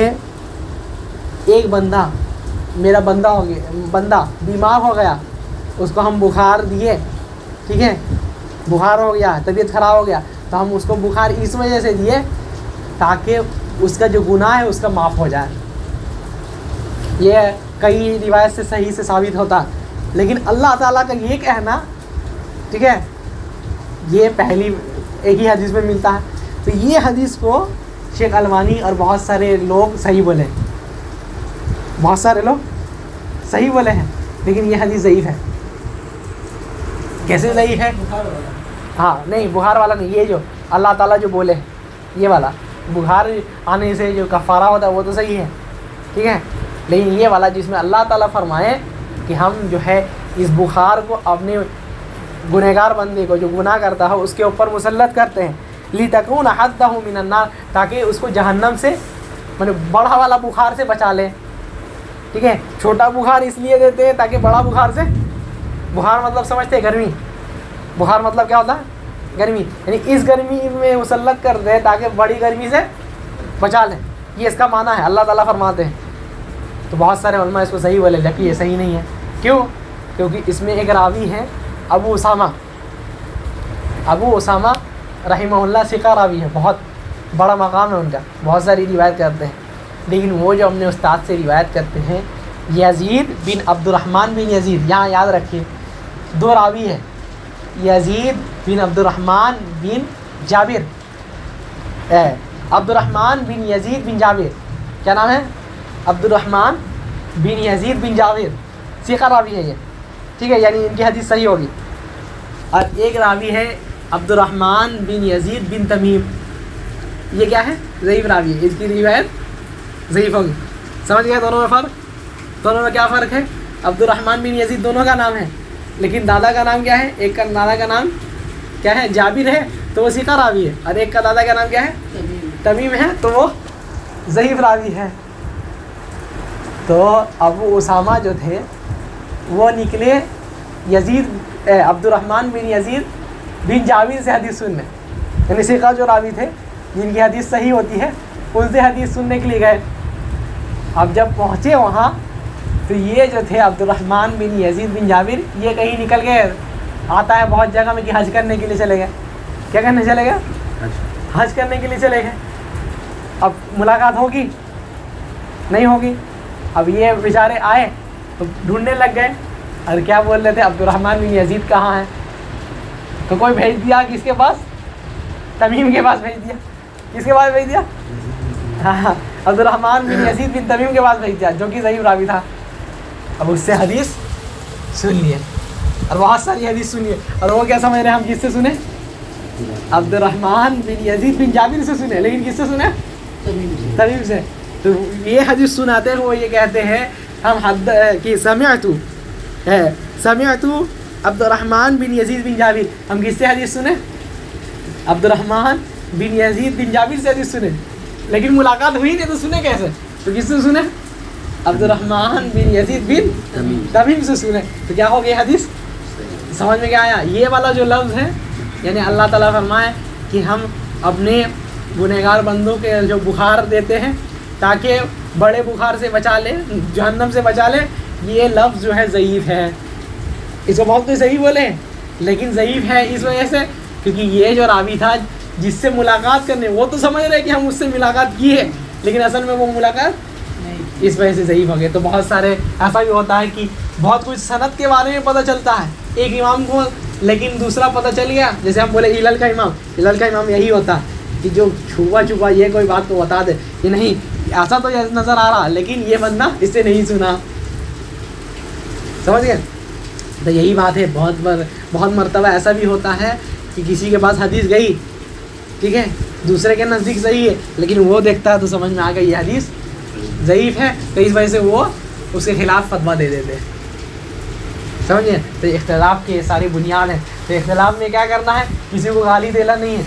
ایک بندہ میرا بندہ بیمار ہو گیا، اس کو ہم بخار دیے، ٹھیک ہے، بخار ہو گیا، طبیعت خراب ہو گیا، تو ہم اس کو بخار اس وجہ سے دیے تاکہ اس کا جو گناہ ہے اس کا معاف ہو جائے. یہ کئی روایت سے صحیح سے ثابت ہوتا، لیکن اللہ تعالیٰ کا یہ کہنا ٹھیک ہے یہ پہلی ایک ہی حدیث میں ملتا ہے. تو یہ حدیث کو شیخ البانی اور بہت سارے لوگ صحیح بولے ہیں، بہت سارے لوگ صحیح بولے ہیں، لیکن یہ حدیث ضعیف ہے. کیسے ضعیف ہے؟ ہاں نہیں، بخار والا نہیں، یہ جو اللہ تعالیٰ جو بولے یہ والا بخار آنے سے جو کفارہ ہوتا ہے وہ تو صحیح ہے ٹھیک ہے، لیکن یہ والا جس میں اللہ تعالیٰ فرمائے کہ ہم جو ہے اس بخار کو اپنے گنہگار بندے کو جو گناہ کرتا ہے اس کے اوپر مسلط کرتے ہیں لِتَكُونَ حَدَّهُ مِنَ النَّارِ، تاکہ اس کو جہنم سے بڑا والا بخار سے بچا لے. ٹھیک ہے، چھوٹا بخار اس لیے دیتے ہیں تاکہ بڑا بخار سے، بخار مطلب سمجھتے ہیں گرمی، بخار مطلب کیا ہوتا ہے؟ گرمی، یعنی اس گرمی میں مسلط کر دے تاکہ بڑی گرمی سے بچا لیں. یہ اس کا معنی ہے، اللہ تعالیٰ فرماتے ہیں. تو بہت سارے علماء اس کو صحیح بولے، جبکہ یہ صحیح نہیں ہے. کیوں؟ کیونکہ اس میں ایک راوی ہے ابو اسامہ رحمہ اللہ ثقہ راوی ہے، بہت بڑا مقام ہے ان کا، بہت ساری روایت کرتے ہیں، لیکن وہ جو اپنے استاد سے روایت کرتے ہیں یزید بن عبد الرحمن بن یزید، یہاں یاد رکھیے 2 راوی ہے، یزید بن عبد الرحمن بن جابر، عبد الرحمن بن یزید بن جابر، کیا نام ہے؟ عبد الرحمن بن یزید بن جابر، ثقہ راوی ہے یہ، ٹھیک ہے، یعنی ان کی حدیث صحیح ہوگی۔ اور ایک راوی ہے عبد الرحمن بن یزید بن تمیم، یہ کیا ہے؟ ضعیف راوی ہے، اس کی روایت ضعیف ہوگی۔ سمجھ گئے دونوں میں فرق؟ دونوں میں کیا فرق ہے؟ عبد الرحمن بن یزید دونوں کا نام ہے، لیکن دادا کا نام کیا ہے؟ ایک کا دادا کا نام کیا ہے؟ جابر ہے تو وہ ثقہ راوی ہے، اور ایک کا دادا کا نام کیا ہے؟ تمیم ہے تو وہ ضعیف راوی ہے۔ تو ابو اسامہ جو تھے وہ نکلے یزید عبد الرحمن بن یزید بن جابر سے حدیث سننے، یعنی ثقہ جو راوی تھے جن کی حدیث صحیح ہوتی ہے ان سے حدیث سننے کے لیے گئے۔ اب جب پہنچے وہاں تو یہ جو تھے عبد الرحمن بن یزید بن جابر یہ کہیں نکل گئے، آتا ہے بہت جگہ میں کہ حج کرنے کے لیے چلے گئے۔ کیا کرنے چلے گئے؟ حج کرنے کے لیے چلے گئے۔ اب ملاقات ہوگی نہیں ہوگی، اب یہ بیچارے آئے تو ڈھونڈنے لگ گئے، اور کیا بول رہے تھے؟ عبد الرحمن بن یزید کہاں ہے؟ تو کوئی بھیج دیا کس کے پاس؟ تمیم کے پاس بھیج دیا۔ کس کے پاس بھیج دیا؟ ہاں، عبد الرحمن بن یزید بن تمیم کے پاس بھیج دیا، جو کہ ضعیف راوی تھا۔ اب اس سے حدیث سن لیے اور بہت ساری حدیث سنیے، اور وہ کیا سمجھ رہے ہیں ہم کس سے سنیں؟ عبد الرحمن بن یزید بن جابر سے سنے، لیکن کس سے سنے؟ تمیم سے۔ تو یہ حدیث سناتے ہیں وہ یہ کہتے ہیں ہم حد کہ سمعت عبد الرحمن بن یزید بن جابر، ہم کس سے حدیث سنے؟ عبد الرحمن بن یزید بن جابر سے حدیث سنے، لیکن ملاقات ہوئی نہیں تو سنے کیسے؟ تو کس سے سنے؟ عبد الرحمن بن یزید بن تمیم سے سنے۔ تو کیا ہو گئی حدیث؟ سمجھ میں کیا آیا؟ یہ والا جو لفظ ہے، یعنی اللہ تعالیٰ فرمائے کہ ہم اپنے گنہگار بندوں کے جو بخار دیتے ہیں تاکہ بڑے بخار سے بچا لے، جہنم سے بچا لے، یہ لفظ جو ہے ضعیف ہے۔ اس کو بہت کوئی صحیح بولے، لیکن ضعیف ہے اس وجہ سے کیونکہ یہ جو راوی تھا جس سے ملاقات کرنے، وہ تو سمجھ رہے کہ ہم اس سے ملاقات کی ہے، لیکن اصل میں وہ ملاقات اس وجہ سے ضعیف ہو گئے۔ تو بہت سارے ایسا بھی ہوتا ہے کہ بہت کچھ سند کے بارے میں پتہ چلتا ہے ایک امام کو، لیکن دوسرا پتہ چل گیا، جیسے ہم بولے علل کا امام یہی ہوتا ہے کہ جو چھپا یہ کوئی بات کو بتا دے کہ نہیں ایسا تو نظر آ رہا لیکن یہ بندہ اس سے نہیں سنا، سمجھ گئے؟ تو یہی بات ہے، بہت مرتبہ ایسا بھی ہوتا ہے کہ کسی کے پاس حدیث گئی، ٹھیک ہے، دوسرے کے نزدیک صحیح ہے، لیکن وہ دیکھتا ہے تو سمجھ میں آ گئی یہ حدیث ضعیف ہے، تو اس وجہ سے وہ اس کے خلاف فتویٰ دے دیتے ہیں، سمجھے؟ تو اختلاف کی ساری بنیاد ہے۔ تو اختلاف میں کیا کرنا ہے؟ کسی کو گالی دینا نہیں ہے،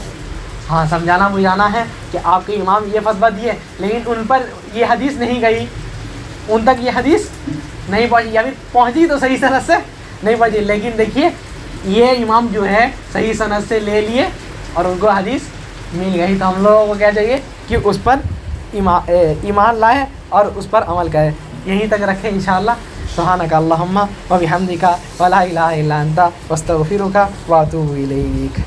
ہاں سمجھانا بجھانا ہے کہ آپ کے امام یہ فتویٰ دیے لیکن ان پر یہ حدیث نہیں گئی، ان تک یہ حدیث نہیں پہنچی، یا پھر پہنچی تو صحیح سند سے نہیں پہنچی، لیکن دیکھیے یہ امام جو ہے صحیح سند سے لے لیے اور ان کو حدیث مل گئی، تو ہم لوگوں کو کیا چاہیے کہ اس پر ایمان لائے اور اس پر عمل کرے۔ یہیں تک رکھیں انشاءاللہ۔ سبحانک اللہم و بحمدک ولا الہ الا انت استغفرک واتوب الیک۔